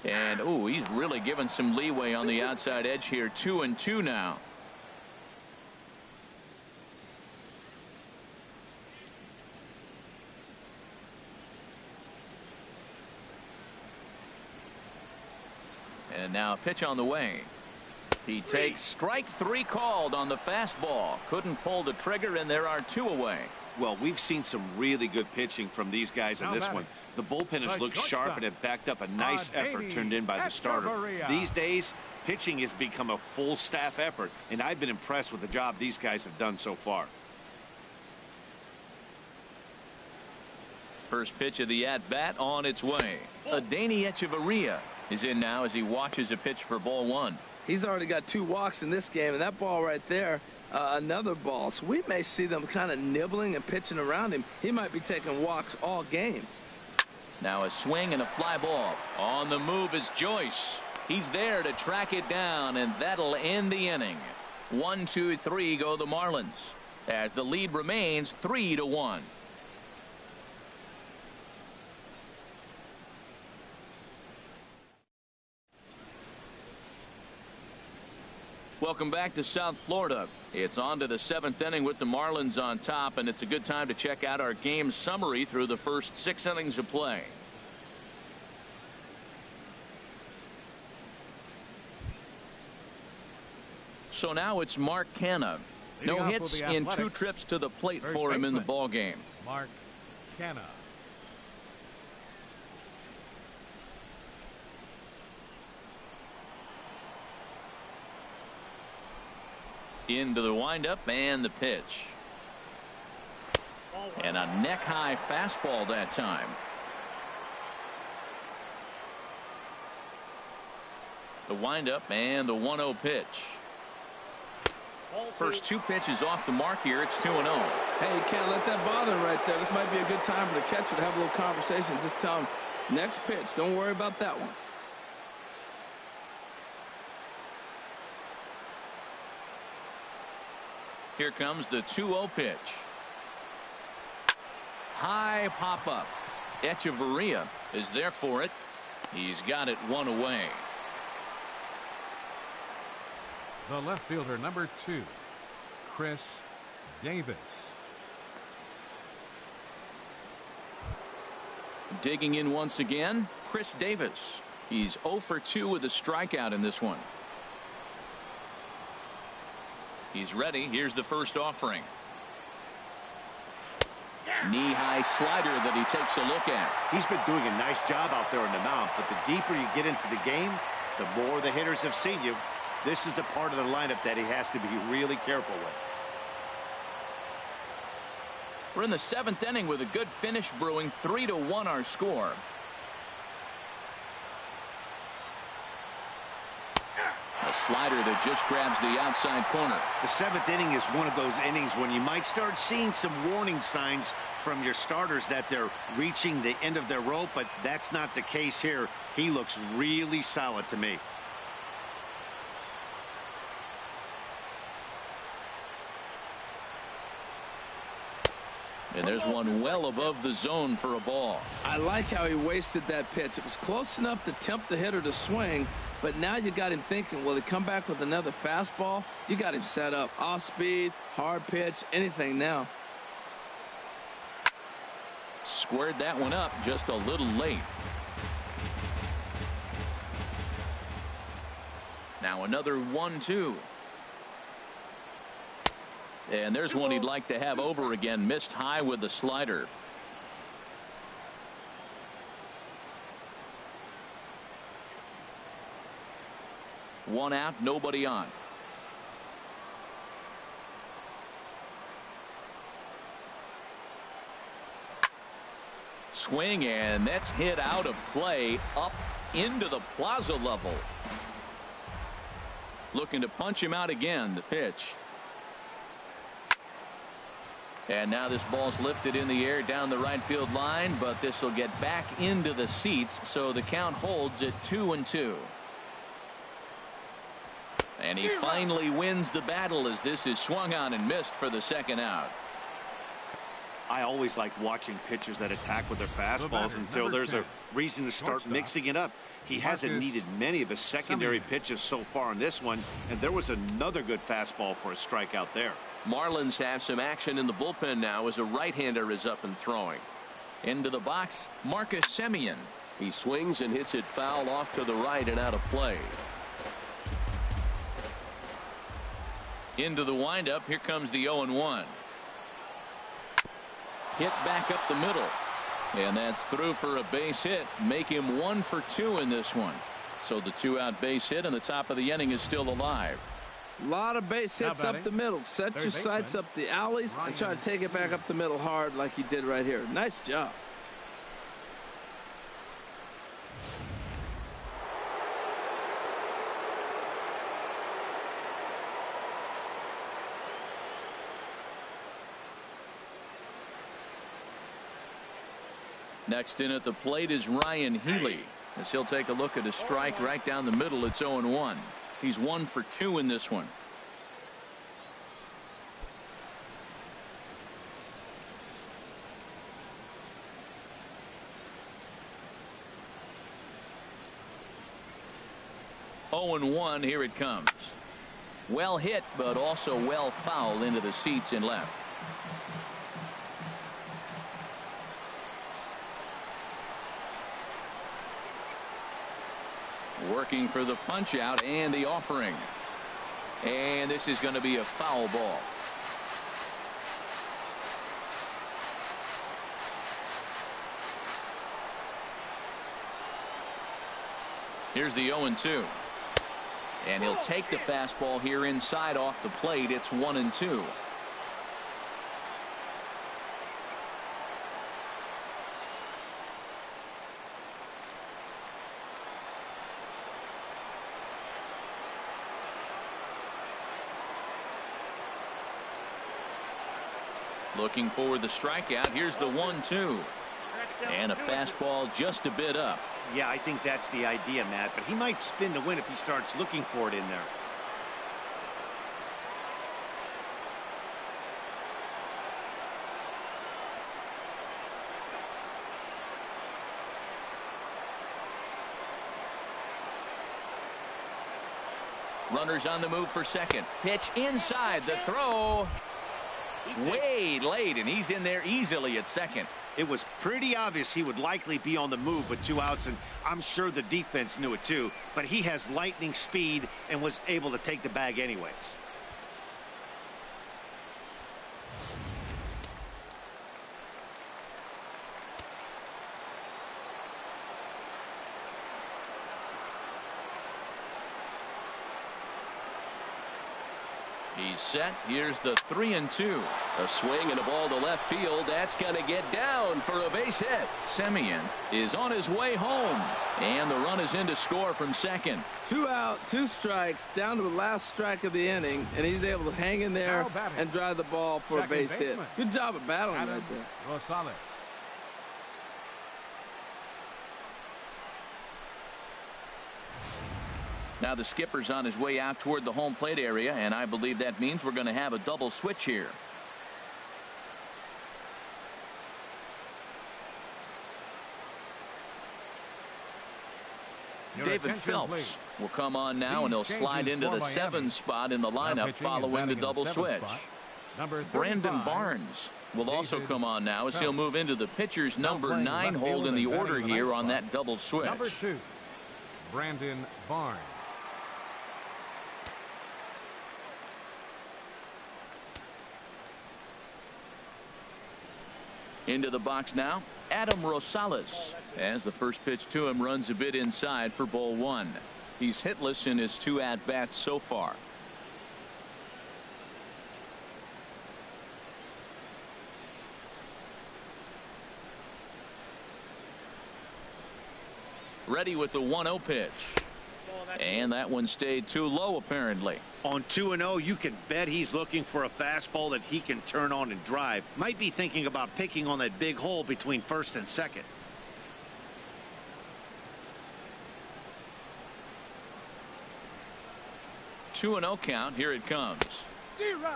And he's really given some leeway on the outside edge here. 2-2 now. And now a pitch on the way. He takes strike 3 called on the fastball. Couldn't pull the trigger, and there are 2 away. Well, we've seen some really good pitching from these guys in this one. The bullpen has looked sharp and have backed up a nice effort turned in by the starter. These days, pitching has become a full staff effort, and I've been impressed with the job these guys have done so far. First pitch of the at-bat on its way. Adeiny Echeverria is in now as he watches a pitch for ball 1. He's already got 2 walks in this game, and that ball right there, another ball. So we may see them kind of nibbling and pitching around him. He might be taking walks all game. Now a swing and a fly ball. On the move is Joyce. He's there to track it down, and that'll end the inning. 1, 2, 3 go the Marlins as the lead remains 3-1. Welcome back to South Florida. It's on to the 7th inning with the Marlins on top, and it's a good time to check out our game summary through the first 6 innings of play. So now it's Mark Canha. No hits in 2 trips to the plate for him in the ball game. Mark Canha. Into the windup and the pitch. And a neck-high fastball that time. The windup and the 1-0 pitch. First 2 pitches off the mark here. It's 2-0. Hey, you can't let that bother him right there. This might be a good time for the catcher to have a little conversation. Just tell him, next pitch, don't worry about that one. Here comes the 2-0 pitch. High pop up. Echeverria is there for it. He's got it 1 away. The left fielder, number 2, Chris Davis. Digging in once again, Chris Davis. He's 0 for 2 with a strikeout in this one. He's ready. Here's the first offering. Knee-high slider that he takes a look at. He's been doing a nice job out there in the mound, but the deeper you get into the game, the more the hitters have seen you. This is the part of the lineup that he has to be really careful with. We're in the 7th inning with a good finish brewing. 3-1 our score. A slider that just grabs the outside corner. The 7th inning is one of those innings when you might start seeing some warning signs from your starters that they're reaching the end of their rope, but that's not the case here. He looks really solid to me. And there's one well above the zone for a ball. I like how he wasted that pitch. It was close enough to tempt the hitter to swing, but now you got him thinking, will he come back with another fastball? You got him set up. Off speed, hard pitch, anything now. Squared that one up just a little late. Now another 1-2. And there's one he'd like to have over again. Missed high with the slider. One out, nobody on. Swing, and that's hit out of play up into the plaza level. Looking to punch him out again. The pitch. And now this ball's lifted in the air down the right field line, but this will get back into the seats, so the count holds at 2-2. And he finally wins the battle as this is swung on and missed for the second out. I always like watching pitchers that attack with their fastballs until there's a reason to start mixing it up. He hasn't needed many of his secondary pitches so far in this one, and there was another good fastball for a strikeout there. Marlins have some action in the bullpen now as a right-hander is up and throwing. Into the box, Marcus Semien. He swings and hits it foul off to the right and out of play. Into the windup. Here comes the 0-1. Hit back up the middle. And that's through for a base hit. Make him 1 for 2 in this one. So the 2-out base hit and the top of the inning is still alive. A lot of base hits up the middle. Set your sights up the alleys and try to take it back up the middle hard like he did right here. Nice job. Next in at the plate is Ryan Healy, as he'll take a look at a strike right down the middle. It's 0-1. He's 1 for 2 in this one. Oh and 1. Here it comes. Well hit, but also well fouled into the seats and left. Working for the punch out and the offering. And this is going to be a foul ball. Here's the 0-2. And he'll take the fastball here inside off the plate. It's 1-2. Looking for the strikeout. Here's the 1-2. And a fastball just a bit up. Yeah, I think that's the idea, Matt. But he might spin to win if he starts looking for it in there. Runners on the move for second. Pitch inside. The throw way late, and he's in there easily at second. It was pretty obvious he would likely be on the move with 2 outs, and I'm sure the defense knew it too. But he has lightning speed and was able to take the bag anyways. He's set. Here's the 3-2. A swing and a ball to left field. That's going to get down for a base hit. Semien is on his way home, and the run is in to score from second. 2 out, 2 strikes, down to the last strike of the inning, and he's able to hang in there and drive the ball for a base hit. Good job of battling right there. Rosales. Now the skipper's on his way out toward the home plate area, and I believe that means we're going to have a double switch here. David Phelps will come on now, and he'll slide into the 7 spot in the lineup following the double switch. Brandon Barnes will also come on now as he'll move into the pitcher's number 9 hold in the order here on that double switch. Number 2, Brandon Barnes. Into the box now, Adam Rosales, as the first pitch to him runs a bit inside for ball 1. He's hitless in his 2 at-bats so far. Ready with the 1-0 pitch. And that one stayed too low, apparently. On 2-0, you can bet he's looking for a fastball that he can turn on and drive. Might be thinking about picking on that big hole between first and second. Two 2-0 count. Here it comes.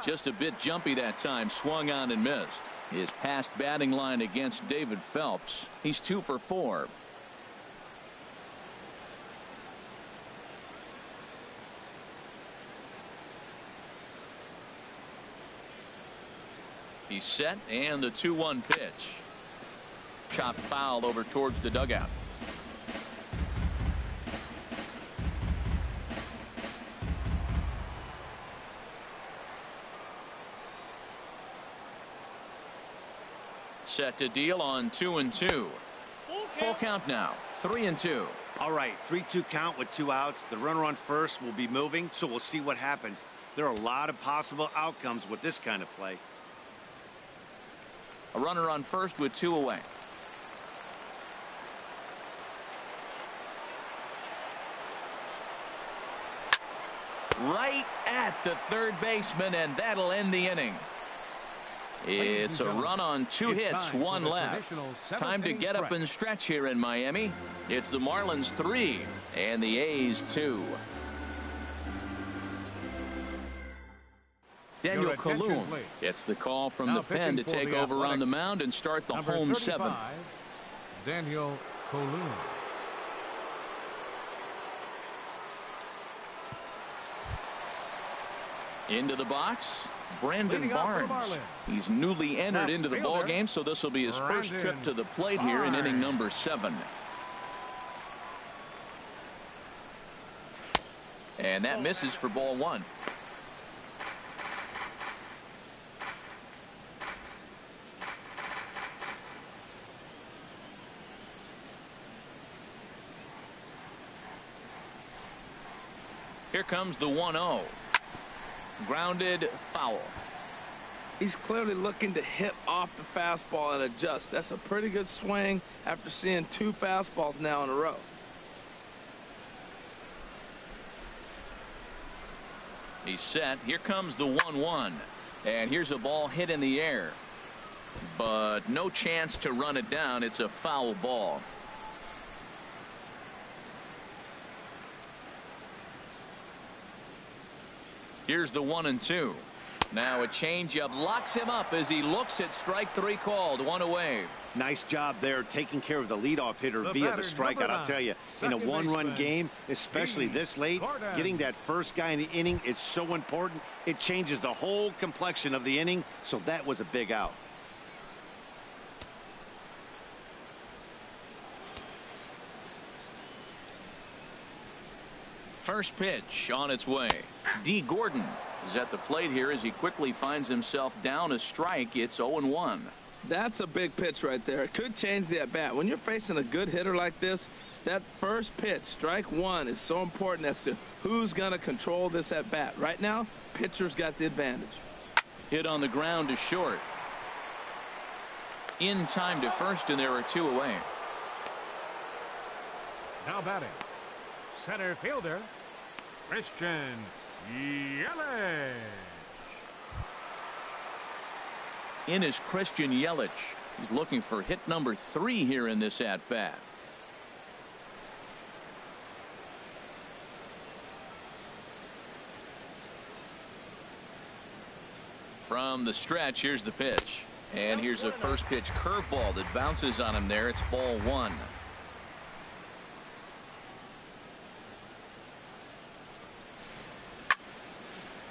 Just a bit jumpy that time. Swung on and missed. His past batting line against David Phelps. He's 2 for 4. He's set, and the 2-1 pitch. Chopped foul over towards the dugout. Set to deal on 2-2. Full count now. 3-2. All right, 3-2 count with 2 outs. The runner on first will be moving, so we'll see what happens. There are a lot of possible outcomes with this kind of play. A runner on first with 2 away. Right at the third baseman, and that'll end the inning. It's a run on 2 hits, 1 left. Time to get up and stretch here in Miami. It's the Marlins 3 and the A's 2. Daniel Colum gets the call from the pen to take over on the mound and start the home 7th. Daniel Colum. Into the box, Brandon Barnes. He's newly entered into the ball game, so this will be his first trip to the plate here in inning number 7. And that misses for ball 1. Here comes the 1-0. Grounded foul. He's clearly looking to hit off the fastball and adjust. That's a pretty good swing after seeing 2 fastballs now in a row. He's set. Here comes the 1-1. And here's a ball hit in the air. but no chance to run it down. It's a foul ball. Here's the 1-2. Now a changeup locks him up as he looks at strike 3 called. 1 away. Nice job there taking care of the leadoff hitter via the strikeout. I'll tell you, in a one-run game, especially this late, getting that first guy in the inning is so important. It changes the whole complexion of the inning, so that was a big out. First pitch on its way. D. Gordon is at the plate here as he quickly finds himself down a strike. It's 0-1. That's a big pitch right there. It could change the at-bat. When you're facing a good hitter like this, that first pitch, strike 1, is so important as to who's going to control this at-bat. Right now, pitcher's got the advantage. Hit on the ground to short. In time to first, and there are 2 away. Now batting, center fielder, Christian Yelich. In is Christian Yelich. He's looking for hit number 3 here in this at-bat. From the stretch, here's the pitch. And here's a first pitch curveball that bounces on him there. It's ball 1.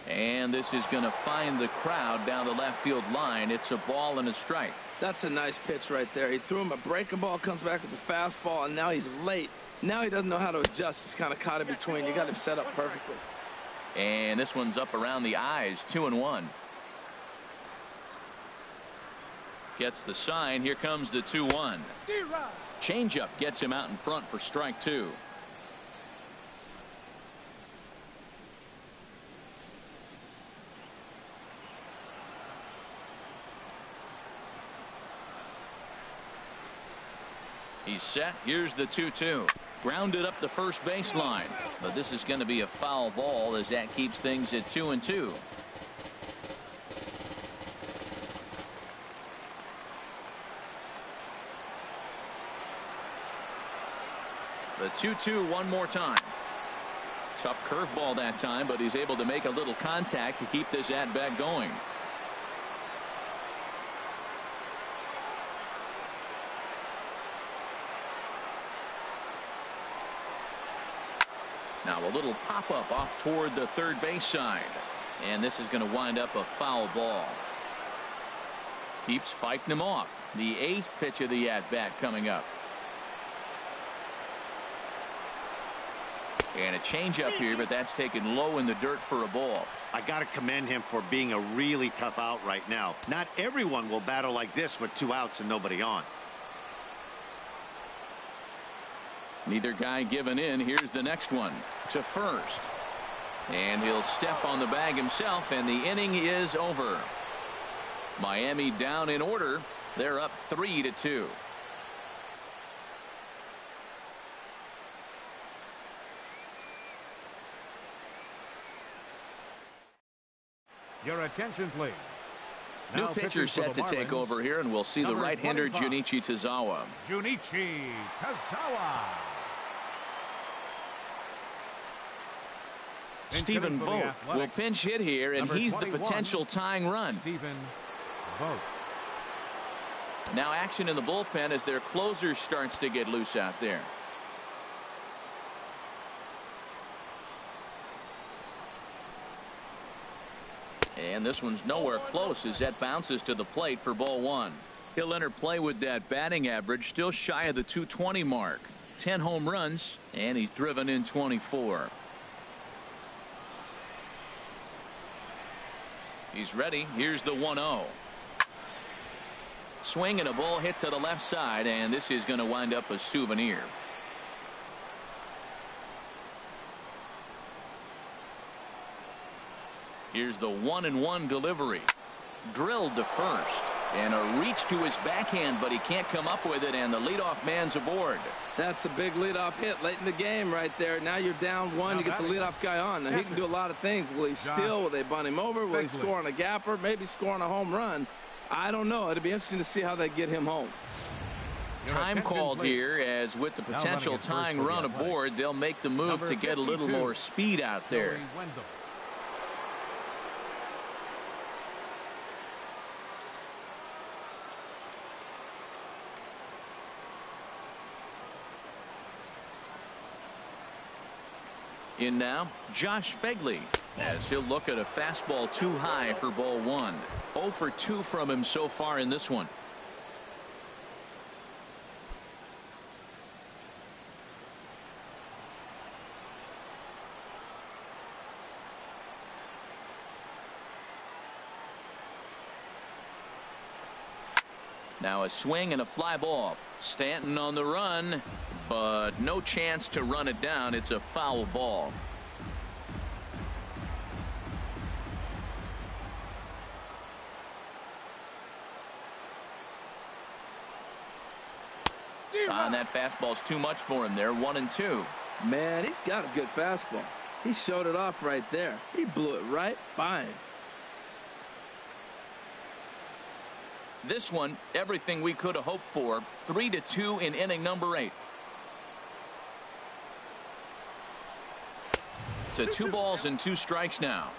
And this is going to find the crowd down the left field line. It's a ball and a strike. That's a nice pitch right there. He threw him a breaking ball, comes back with the fastball, and now he's late. Now he doesn't know how to adjust. He's kind of caught in between. You got him set up perfectly. And this one's up around the eyes. 2-1. Gets the sign. Here comes the 2-1. Changeup gets him out in front for strike 2. He's set. Here's the 2-2. Grounded up the first baseline. But this is going to be a foul ball as that keeps things at 2-2. The 2-2 one more time. Tough curveball that time, but he's able to make a little contact to keep this at-bat going. Now a little pop-up off toward the third base side. And this is going to wind up a foul ball. Keeps fighting him off. The 8th pitch of the at-bat coming up. And a changeup here, but that's taken low in the dirt for a ball. I got to commend him for being a really tough out right now. Not everyone will battle like this with 2 outs and nobody on. Neither guy giving in. Here's the next one to first. And he'll step on the bag himself, and the inning is over. Miami down in order. They're up 3-2. Your attention, please. New pitcher set to take over here, and we'll see the right-hander Junichi Tazawa. Junichi Tazawa. Stephen Vogt will pinch hit here, and he's the potential tying run. Stephen Vogt. Now action in the bullpen as their closer starts to get loose out there. And this one's nowhere close as that bounces to the plate for ball 1. He'll enter play with that batting average still shy of the 220 mark. 10 home runs, and he's driven in 24. He's ready. Here's the 1-0. Swing and a ball hit to the left side, and this is going to wind up a souvenir. Here's the 1-1 delivery. Drilled to first, and a reach to his backhand, but he can't come up with it, and the leadoff man's aboard. That's a big leadoff hit late in the game right there. Now you're down 1. You get the leadoff guy on. Now he can do a lot of things. Will he steal? Will they bunt him over? Will he score on a gapper? Maybe score on a home run. I don't know. It'll be interesting to see how they get him home. Time called here, as with the potential tying run aboard, they'll make the move to get a little more speed out there. In now, Josh Fegley, as he'll look at a fastball too high for ball one. 0 for 2 from him so far in this one. Now a swing and a fly ball. Stanton on the run, but no chance to run it down. It's a foul ball. And that fastball's too much for him there. 1-2. Man, he's got a good fastball. He showed it off right there. He blew it right by him. This one, everything we could have hoped for. 3-2 in inning number 8. To 2 balls and 2 strikes now.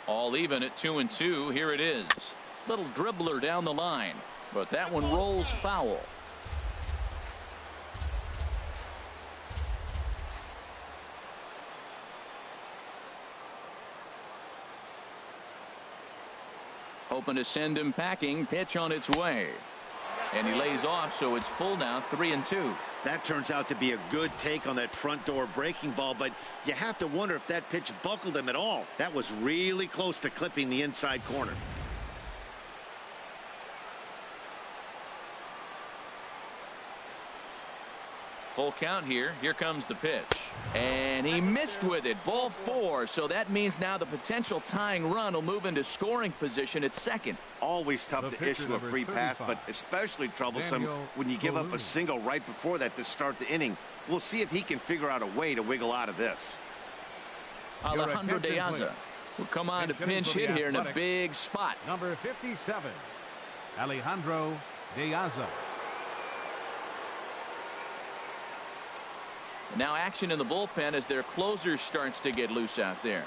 All even at 2-2. Here it is. Little dribbler down the line, but that one rolls foul. Hoping to send him packing. Pitch on its way, and he lays off, so it's full now. 3-2. That turns out to be a good take on that front door breaking ball, but you have to wonder if that pitch buckled him at all. That was really close to clipping the inside corner. Full count here. Here comes the pitch. And he missed with it. Ball 4. So that means now the potential tying run will move into scoring position at second. Always tough to issue a free pass, but especially troublesome when you give up a single right before that to start the inning. We'll see if he can figure out a way to wiggle out of this. Alejandro De Aza will come on to pinch hit here in a big spot. Number 57, Alejandro De Aza. Now action in the bullpen as their closer starts to get loose out there.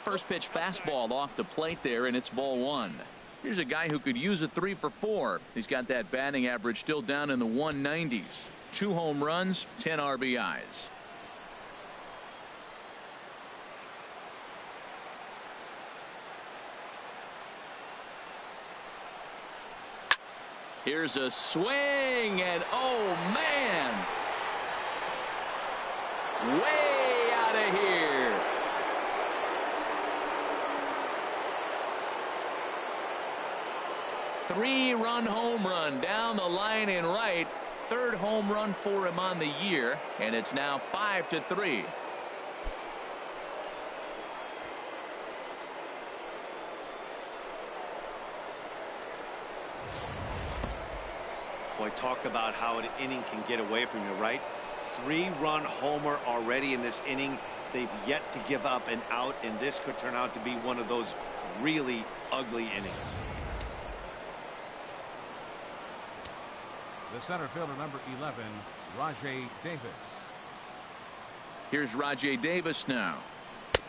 First pitch fastball off the plate there, and it's ball 1. Here's a guy who could use a 3 for 4. He's got that batting average still down in the 190s. 2 home runs, 10 RBIs. Here's a swing, and oh man, way out of here. Three-run home run down the line in right. 3rd home run for him on the year, and it's now 5-3. Boy, talk about how an inning can get away from you, right? 3-run homer already in this inning. They've yet to give up an out, and this could turn out to be one of those really ugly innings. The center fielder, number 11, Rajai Davis. Here's Rajai Davis now,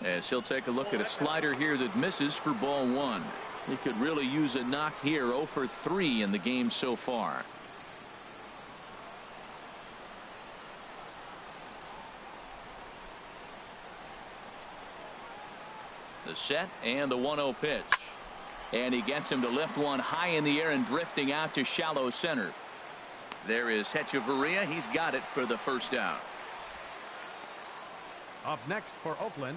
as he'll take a look at a slider here that misses for ball 1. He could really use a knock here. 0 for 3 in the game so far. The set and the 1-0 pitch, and he gets him to lift one high in the air and drifting out to shallow center. There is Hechavarria. He's got it for the first out. Up next for Oakland,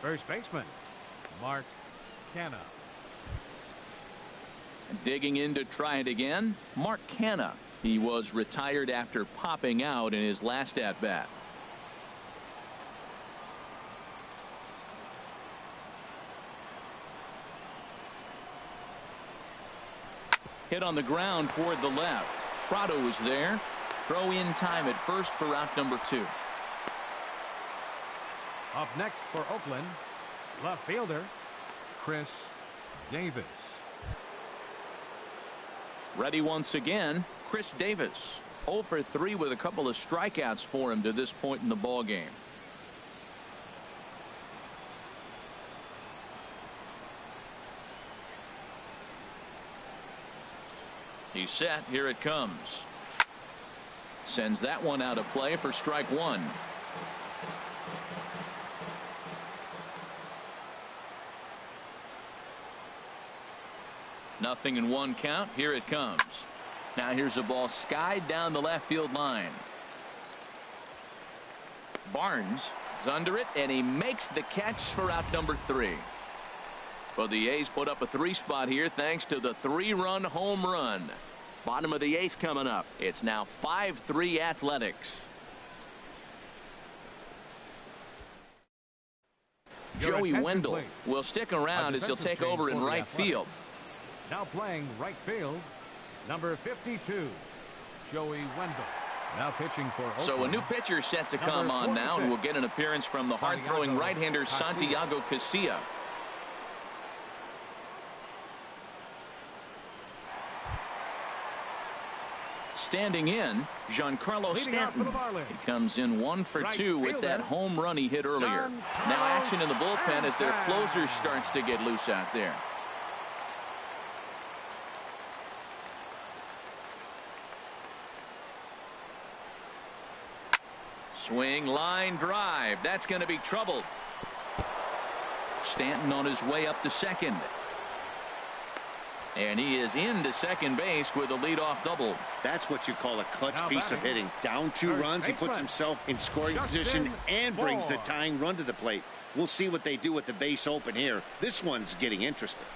first baseman Mark Canha. Digging in to try it again, Mark Canha. He was retired after popping out in his last at bat. Hit on the ground toward the left. Prado is there. Throw in time at first for out number 2. Up next for Oakland, left fielder Chris Davis. Ready once again, Chris Davis. 0 for 3 with a couple of strikeouts for him to this point in the ball game. He's set. Here it comes. Sends that one out of play for strike 1. Nothing in 1 count. Here it comes. Now here's a ball skied down the left field line. Barnes is under it, and he makes the catch for out number 3. But the A's put up a 3 spot here thanks to the 3-run home run. Bottom of the 8th coming up. It's now 5-3 Athletics. Joey Wendell will stick around as he'll take over in right field. Now playing right field, number 52, Joey Wendell. Now pitching for Oakland. So a new pitcher set to come on now, and we'll get an appearance from the hard-throwing right-hander Santiago Casilla. Standing in, Giancarlo Stanton. He comes in 1 for 2 with that home run he hit earlier. Now action in the bullpen as their closer starts to get loose out there. Swing, line drive. That's going to be trouble. Stanton on his way up to second. And he is into second base with a leadoff double. That's what you call a clutch piece of hitting. Down 2 runs, he puts himself in scoring position and brings the tying run to the plate. We'll see what they do with the base open here. This one's getting interesting.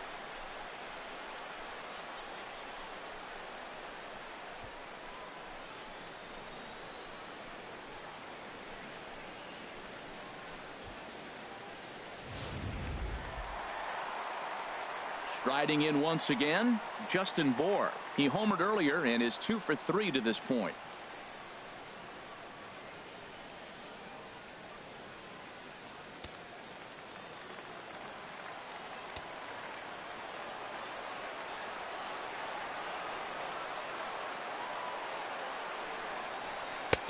Striding in once again, Justin Bour. He homered earlier and is 2 for 3 to this point.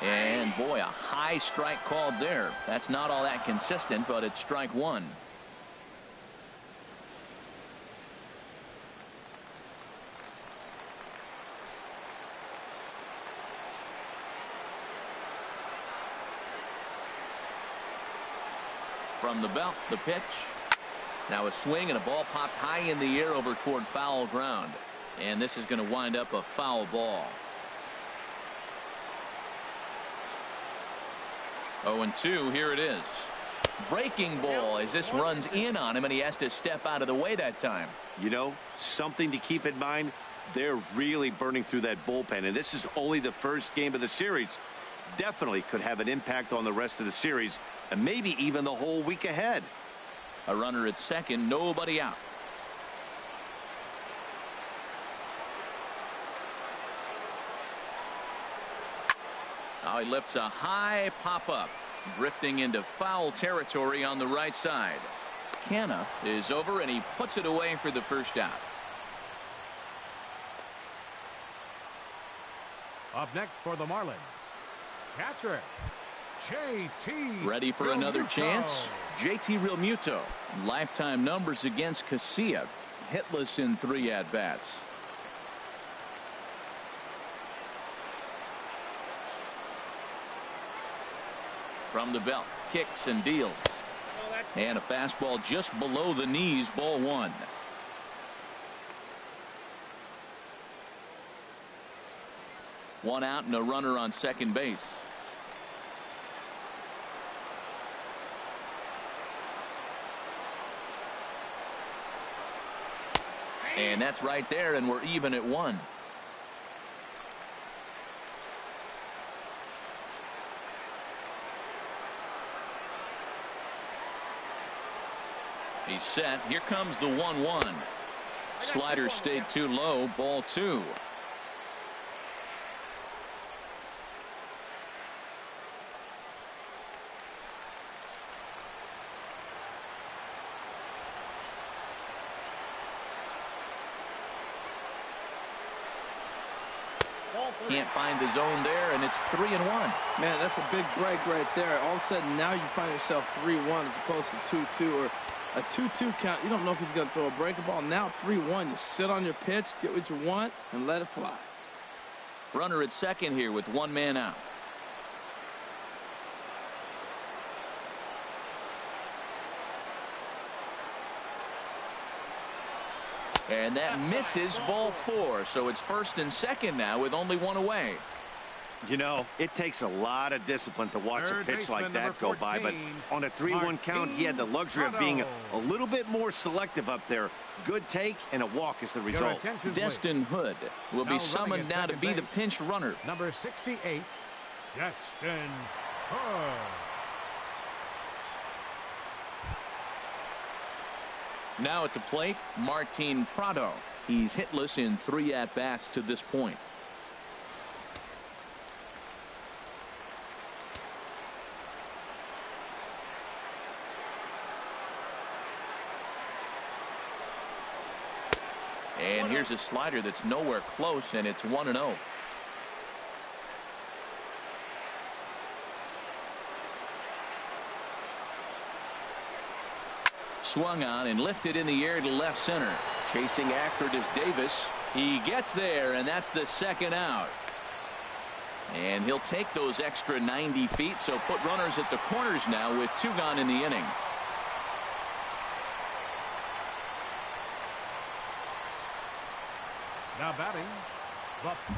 And boy, a high strike called there. That's not all that consistent, but it's strike 1. From the belt, the pitch. Now a swing and a ball popped high in the air over toward foul ground. And this is going to wind up a foul ball. 0-2, here it is. Breaking ball as this runs in on him, and he has to step out of the way that time. You know, something to keep in mind, they're really burning through that bullpen, and this is only the first game of the series. Definitely could have an impact on the rest of the series, and maybe even the whole week ahead. A runner at second, nobody out. Now he lifts a high pop-up, drifting into foul territory on the right side. Canna is over, and he puts it away for the first out. Up next for the Marlins, catcher JT. Ready for another chance? JT Realmuto. Lifetime numbers against Casilla. Hitless in 3 at-bats. From the belt, kicks and deals. And a fastball just below the knees, ball 1. One out and a runner on second base. And that's right there, and we're even at 1. He's set. Here comes the 1-1. Slider stayed too low. Ball 2. Can't find the zone there, and it's 3-1. Man, that's a big break right there. All of a sudden, now you find yourself 3-1 as opposed to 2-2 or a 2-2 count. You don't know if he's going to throw a breaker ball. Now 3-1. You sit on your pitch, get what you want, and let it fly. Runner at second here with one man out. And that misses, ball 4. So it's first and second now with only one away. You know, it takes a lot of discipline to watch a pitch like that go by, but on a 3-1 count, he had the luxury of being a little bit more selective up there. Good take, and a walk is the result. Destin Hood will be summoned now to be the pinch runner. Number 68, Destin Hood. Now at the plate, Martin Prado. He's hitless in 3 at-bats to this point. And here's a slider that's nowhere close, and it's 1-0. Swung on and lifted in the air to left center. Chasing after it is Davis. He gets there, and that's the second out. And he'll take those extra 90 feet, so put runners at the corners now with 2 gone in the inning. Now batting,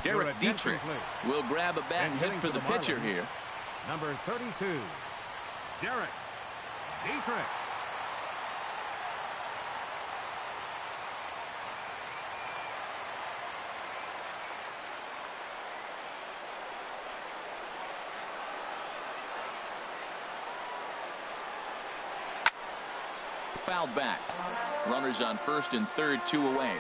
Derek Dietrich will grab a bat and hit for the pitcher here. Number 32, Derek Dietrich. Fouled back. Runners on first and third, 2 away.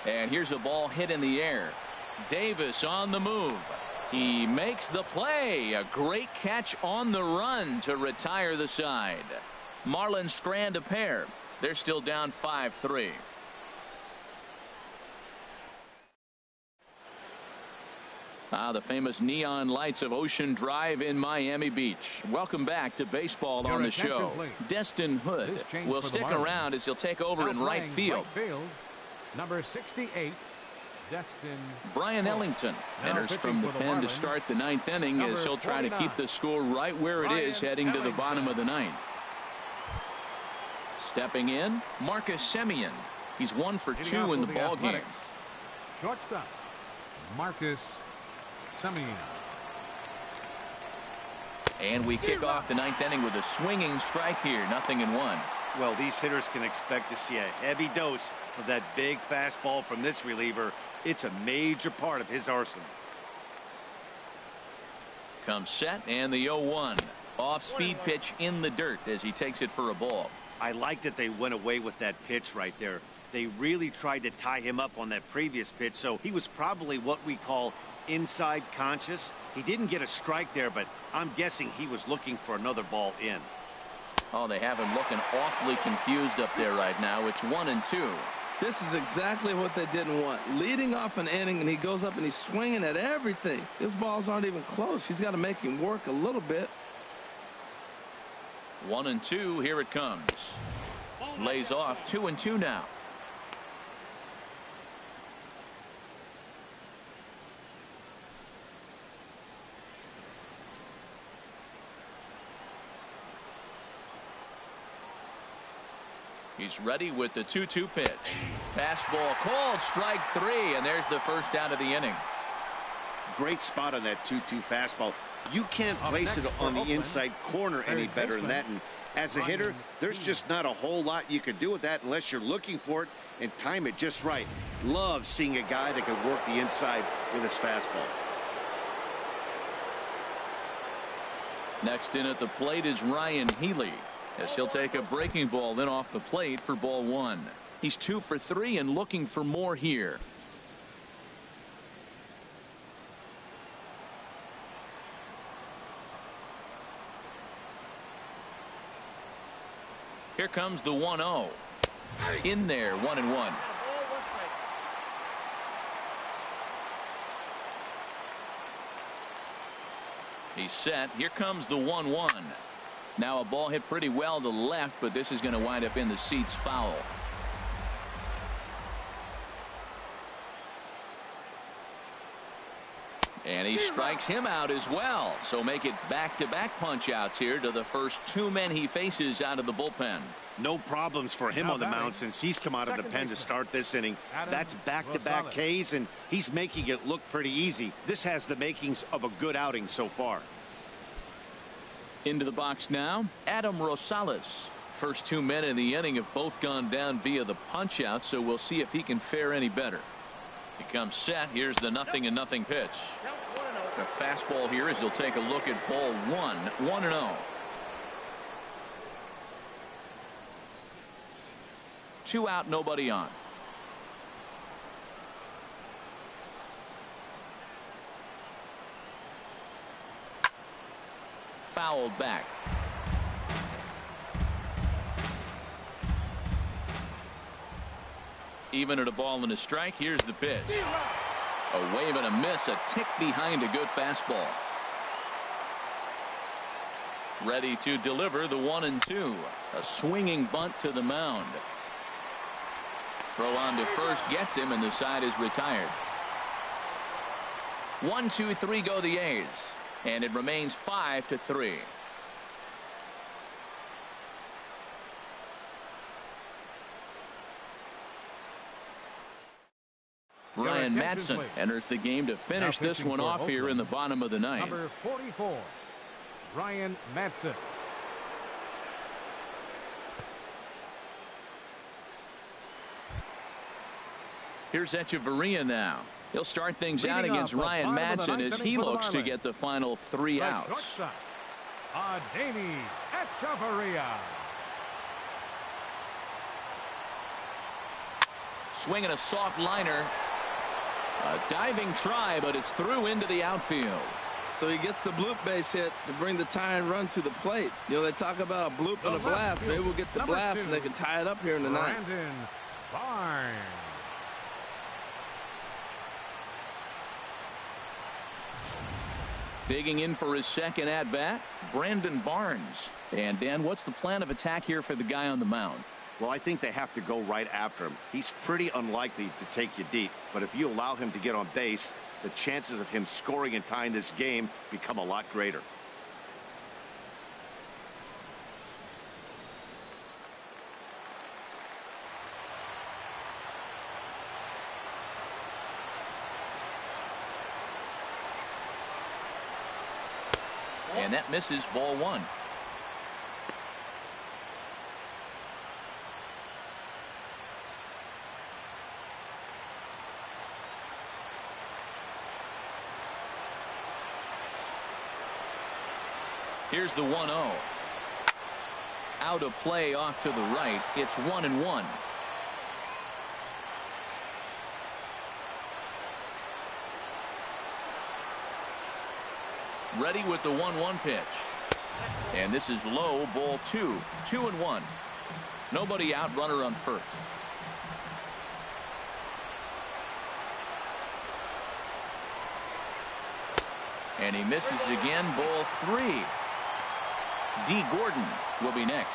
And here's a ball hit in the air. Davis on the move. He makes the play. A great catch on the run to retire the side. Marlins strand a pair. They're still down 5-3. The famous neon lights of Ocean Drive in Miami Beach. Welcome back to baseball on the show. Destin Hood will stick around as he'll take over in right field. Number 68, Destin. Brian Ellington enters from the pen to start the 9th inning as he'll try to keep the score right where it is heading to the bottom of the 9th. Stepping in, Marcus Semien. He's 1 for 2 in the ball game. Shortstop, Marcus Semien. And we kick off the 9th inning with a swinging strike here. 0-1. Well, these hitters can expect to see a heavy dose of that big fastball from this reliever. It's a major part of his arsenal. Comes set, and the 0-1. Off-speed pitch in the dirt as he takes it for a ball. I like that they went away with that pitch right there. They really tried to tie him up on that previous pitch, so he was probably what we call inside conscious. He didn't get a strike there, but I'm guessing he was looking for another ball in. Oh, they have him looking awfully confused up there right now. It's 1-2. This is exactly what they didn't want. Leading off an inning, and he goes up and he's swinging at everything. His balls aren't even close. He's got to make him work a little bit. 1-2. Here it comes. Lays off. 2-2 now. He's ready with the 2-2 pitch. Fastball called, strike 3, and there's the first out of the inning. Great spot on that 2-2 fastball. You can't place it on the inside corner any better than that. And as a hitter, there's just not a whole lot you can do with that unless you're looking for it and time it just right. Love seeing a guy that can work the inside with his fastball. Next in at the plate is Ryan Healy, as he'll take a breaking ball in off the plate for ball one. He's 2 for 3 and looking for more here. Here comes the 1-0. In there, 1-1. He's set. Here comes the 1-1. Now a ball hit pretty well to the left, but this is going to wind up in the seats foul. And he strikes him out as well. So make it back-to-back punch-outs here to the first 2 men he faces out of the bullpen. No problems for him on the mound since he's come out of the pen to start this inning. That's back-to-back Ks, and he's making it look pretty easy. This has the makings of a good outing so far. Into the box now, Adam Rosales. First 2 men in the inning have both gone down via the punch-out, so we'll see if he can fare any better. He comes set. Here's the 0-0 pitch. A fastball here as he'll take a look at ball 1, 1-0. 2 out, nobody on. Fouled back. Even at a ball and a strike. Here's the pitch. A wave and a miss, a tick behind a good fastball. Ready to deliver the 1-2. A swinging bunt to the mound. Throw on to first gets him, and the side is retired. 1, 2, 3 go the A's, and it remains 5-3. Ryan Madsen enters the game to finish this one off here in the bottom of the ninth. Number 44, Ryan Madsen. Here's Echeverria now. He'll start things out against Ryan Madsen as he looks to get the final 3 outs. Adeiny Echeverria. Swinging a soft liner. A diving try, but it's through into the outfield. So he gets the bloop base hit to bring the tying run to the plate. You know, they talk about a bloop and a blast. Maybe we'll get the blast and they can tie it up here in the ninth. Brandon Barnes. Digging in for his second at-bat, Brandon Barnes. And Dan, what's the plan of attack here for the guy on the mound? Well, I think they have to go right after him. He's pretty unlikely to take you deep, but if you allow him to get on base, the chances of him scoring and tying this game become a lot greater. And that misses ball 1. Here's the 1-0. Out of play off to the right. It's 1-1. Ready with the 1-1 pitch. And this is low, ball 2. 2-1. Nobody out, runner on first. And he misses again, ball 3. D. Gordon will be next.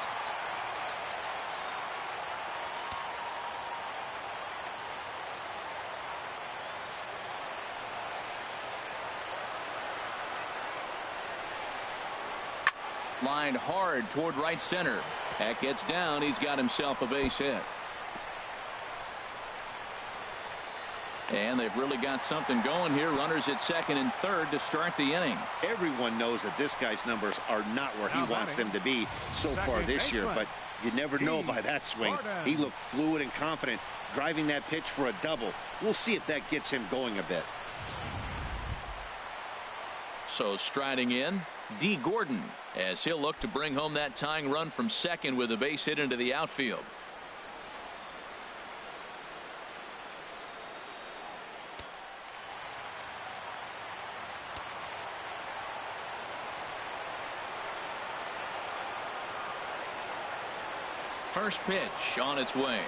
Lined hard toward right center. That gets down. He's got himself a base hit. And they've really got something going here. Runners at second and third to start the inning. Everyone knows that this guy's numbers are not where he wants them to be so far this year, but you never know by that swing. He looked fluid and confident, driving that pitch for a double. We'll see if that gets him going a bit. So striding in, D. Gordon, as he'll look to bring home that tying run from second with a base hit into the outfield. First pitch on its way.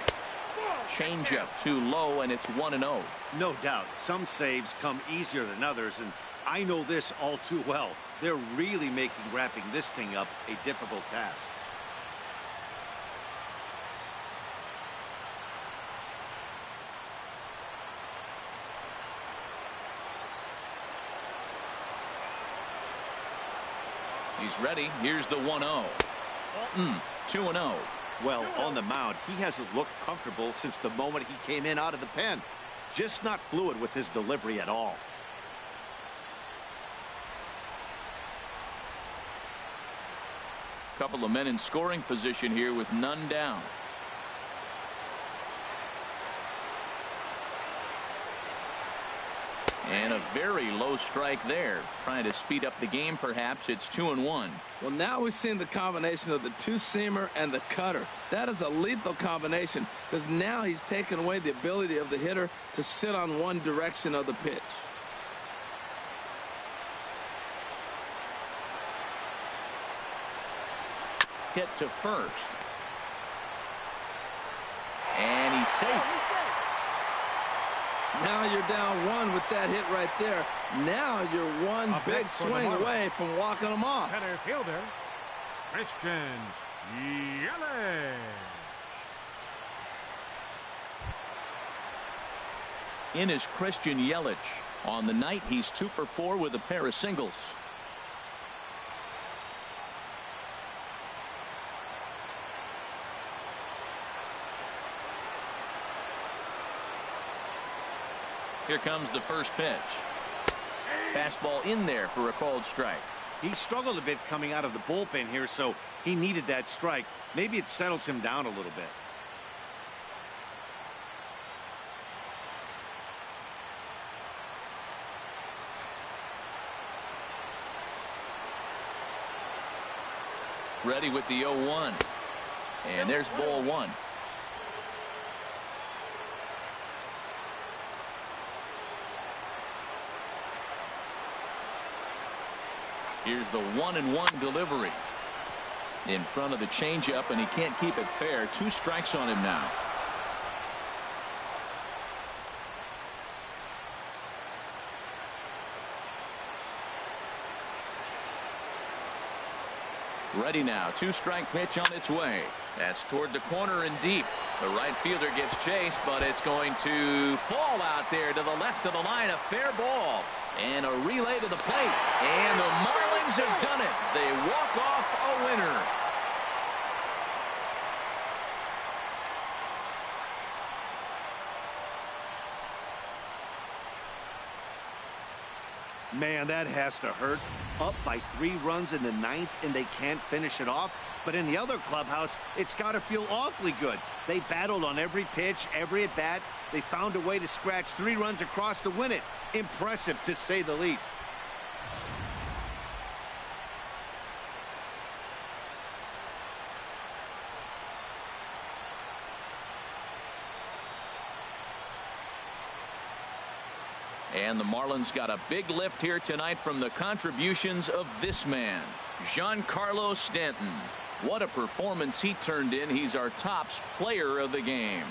Changeup too low, and it's 1-0. No doubt. Some saves come easier than others, and I know this all too well. They're really making wrapping this thing up a difficult task. He's ready. Here's the 1-0. 2-0. Well, on the mound, he hasn't looked comfortable since the moment he came in out of the pen. Just not fluid with his delivery at all. Couple of men in scoring position here with none down. And a very low strike there. Trying to speed up the game, perhaps. It's 2-1. Well, now we've seen the combination of the two-seamer and the cutter. That is a lethal combination because now he's taken away the ability of the hitter to sit on one direction of the pitch. Hit to first. And he's safe. Now you're down one with that hit right there. Now you're one big swing away from walking them off. Center fielder, Christian Yelich. In is Christian Yelich. On the night, he's 2 for 4 with a pair of singles. Here comes the first pitch. Fastball in there for a called strike. He struggled a bit coming out of the bullpen here, so he needed that strike. Maybe it settles him down a little bit. Ready with the 0-1. And there's ball one. Here's the 1-1 delivery. In front of the changeup, and he can't keep it fair. 2 strikes on him now. Ready now. 2-strike pitch on its way. That's toward the corner and deep. The right fielder gets chased, but it's going to fall out there to the left of the line. A fair ball. And a relay to the plate. And the Marlins have done it. They walk off a winner. Man, that has to hurt. Up by 3 runs in the 9th, and they can't finish it off. But in the other clubhouse, it's got to feel awfully good. They battled on every pitch, every at-bat. They found a way to scratch 3 runs across to win it. Impressive, to say the least. And the Marlins got a big lift here tonight from the contributions of this man, Giancarlo Stanton. What a performance he turned in. He's our top player of the game.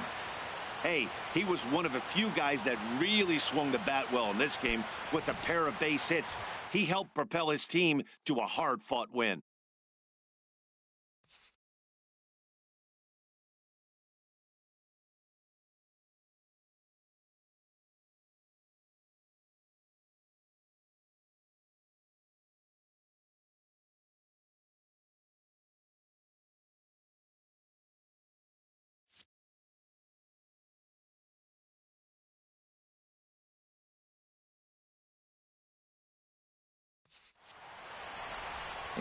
Hey, he was one of a few guys that really swung the bat well in this game with a pair of base hits. He helped propel his team to a hard-fought win.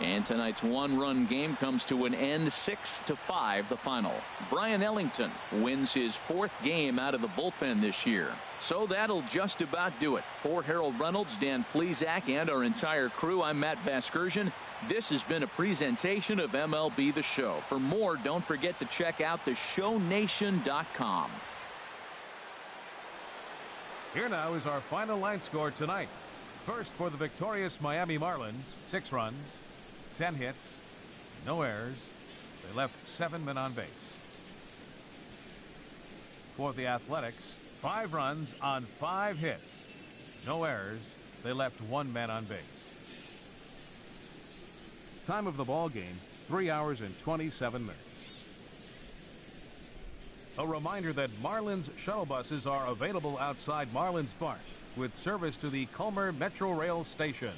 And tonight's one-run game comes to an end, 6-5 the final. Brian Ellington wins his 4th game out of the bullpen this year. So that'll just about do it. For Harold Reynolds, Dan Plesac, and our entire crew, I'm Matt Vasgersian. This has been a presentation of MLB The Show. For more, don't forget to check out theshownation.com. Here now is our final line score tonight. First, for the victorious Miami Marlins, 6 runs, 10 hits, no errors. They left 7 men on base. For the Athletics, 5 runs on 5 hits, no errors. They left 1 man on base. Time of the ball game, 3 hours and 27 minutes. A reminder that Marlins shuttle buses are available outside Marlins Park with service to the Culmer Metro Rail Station.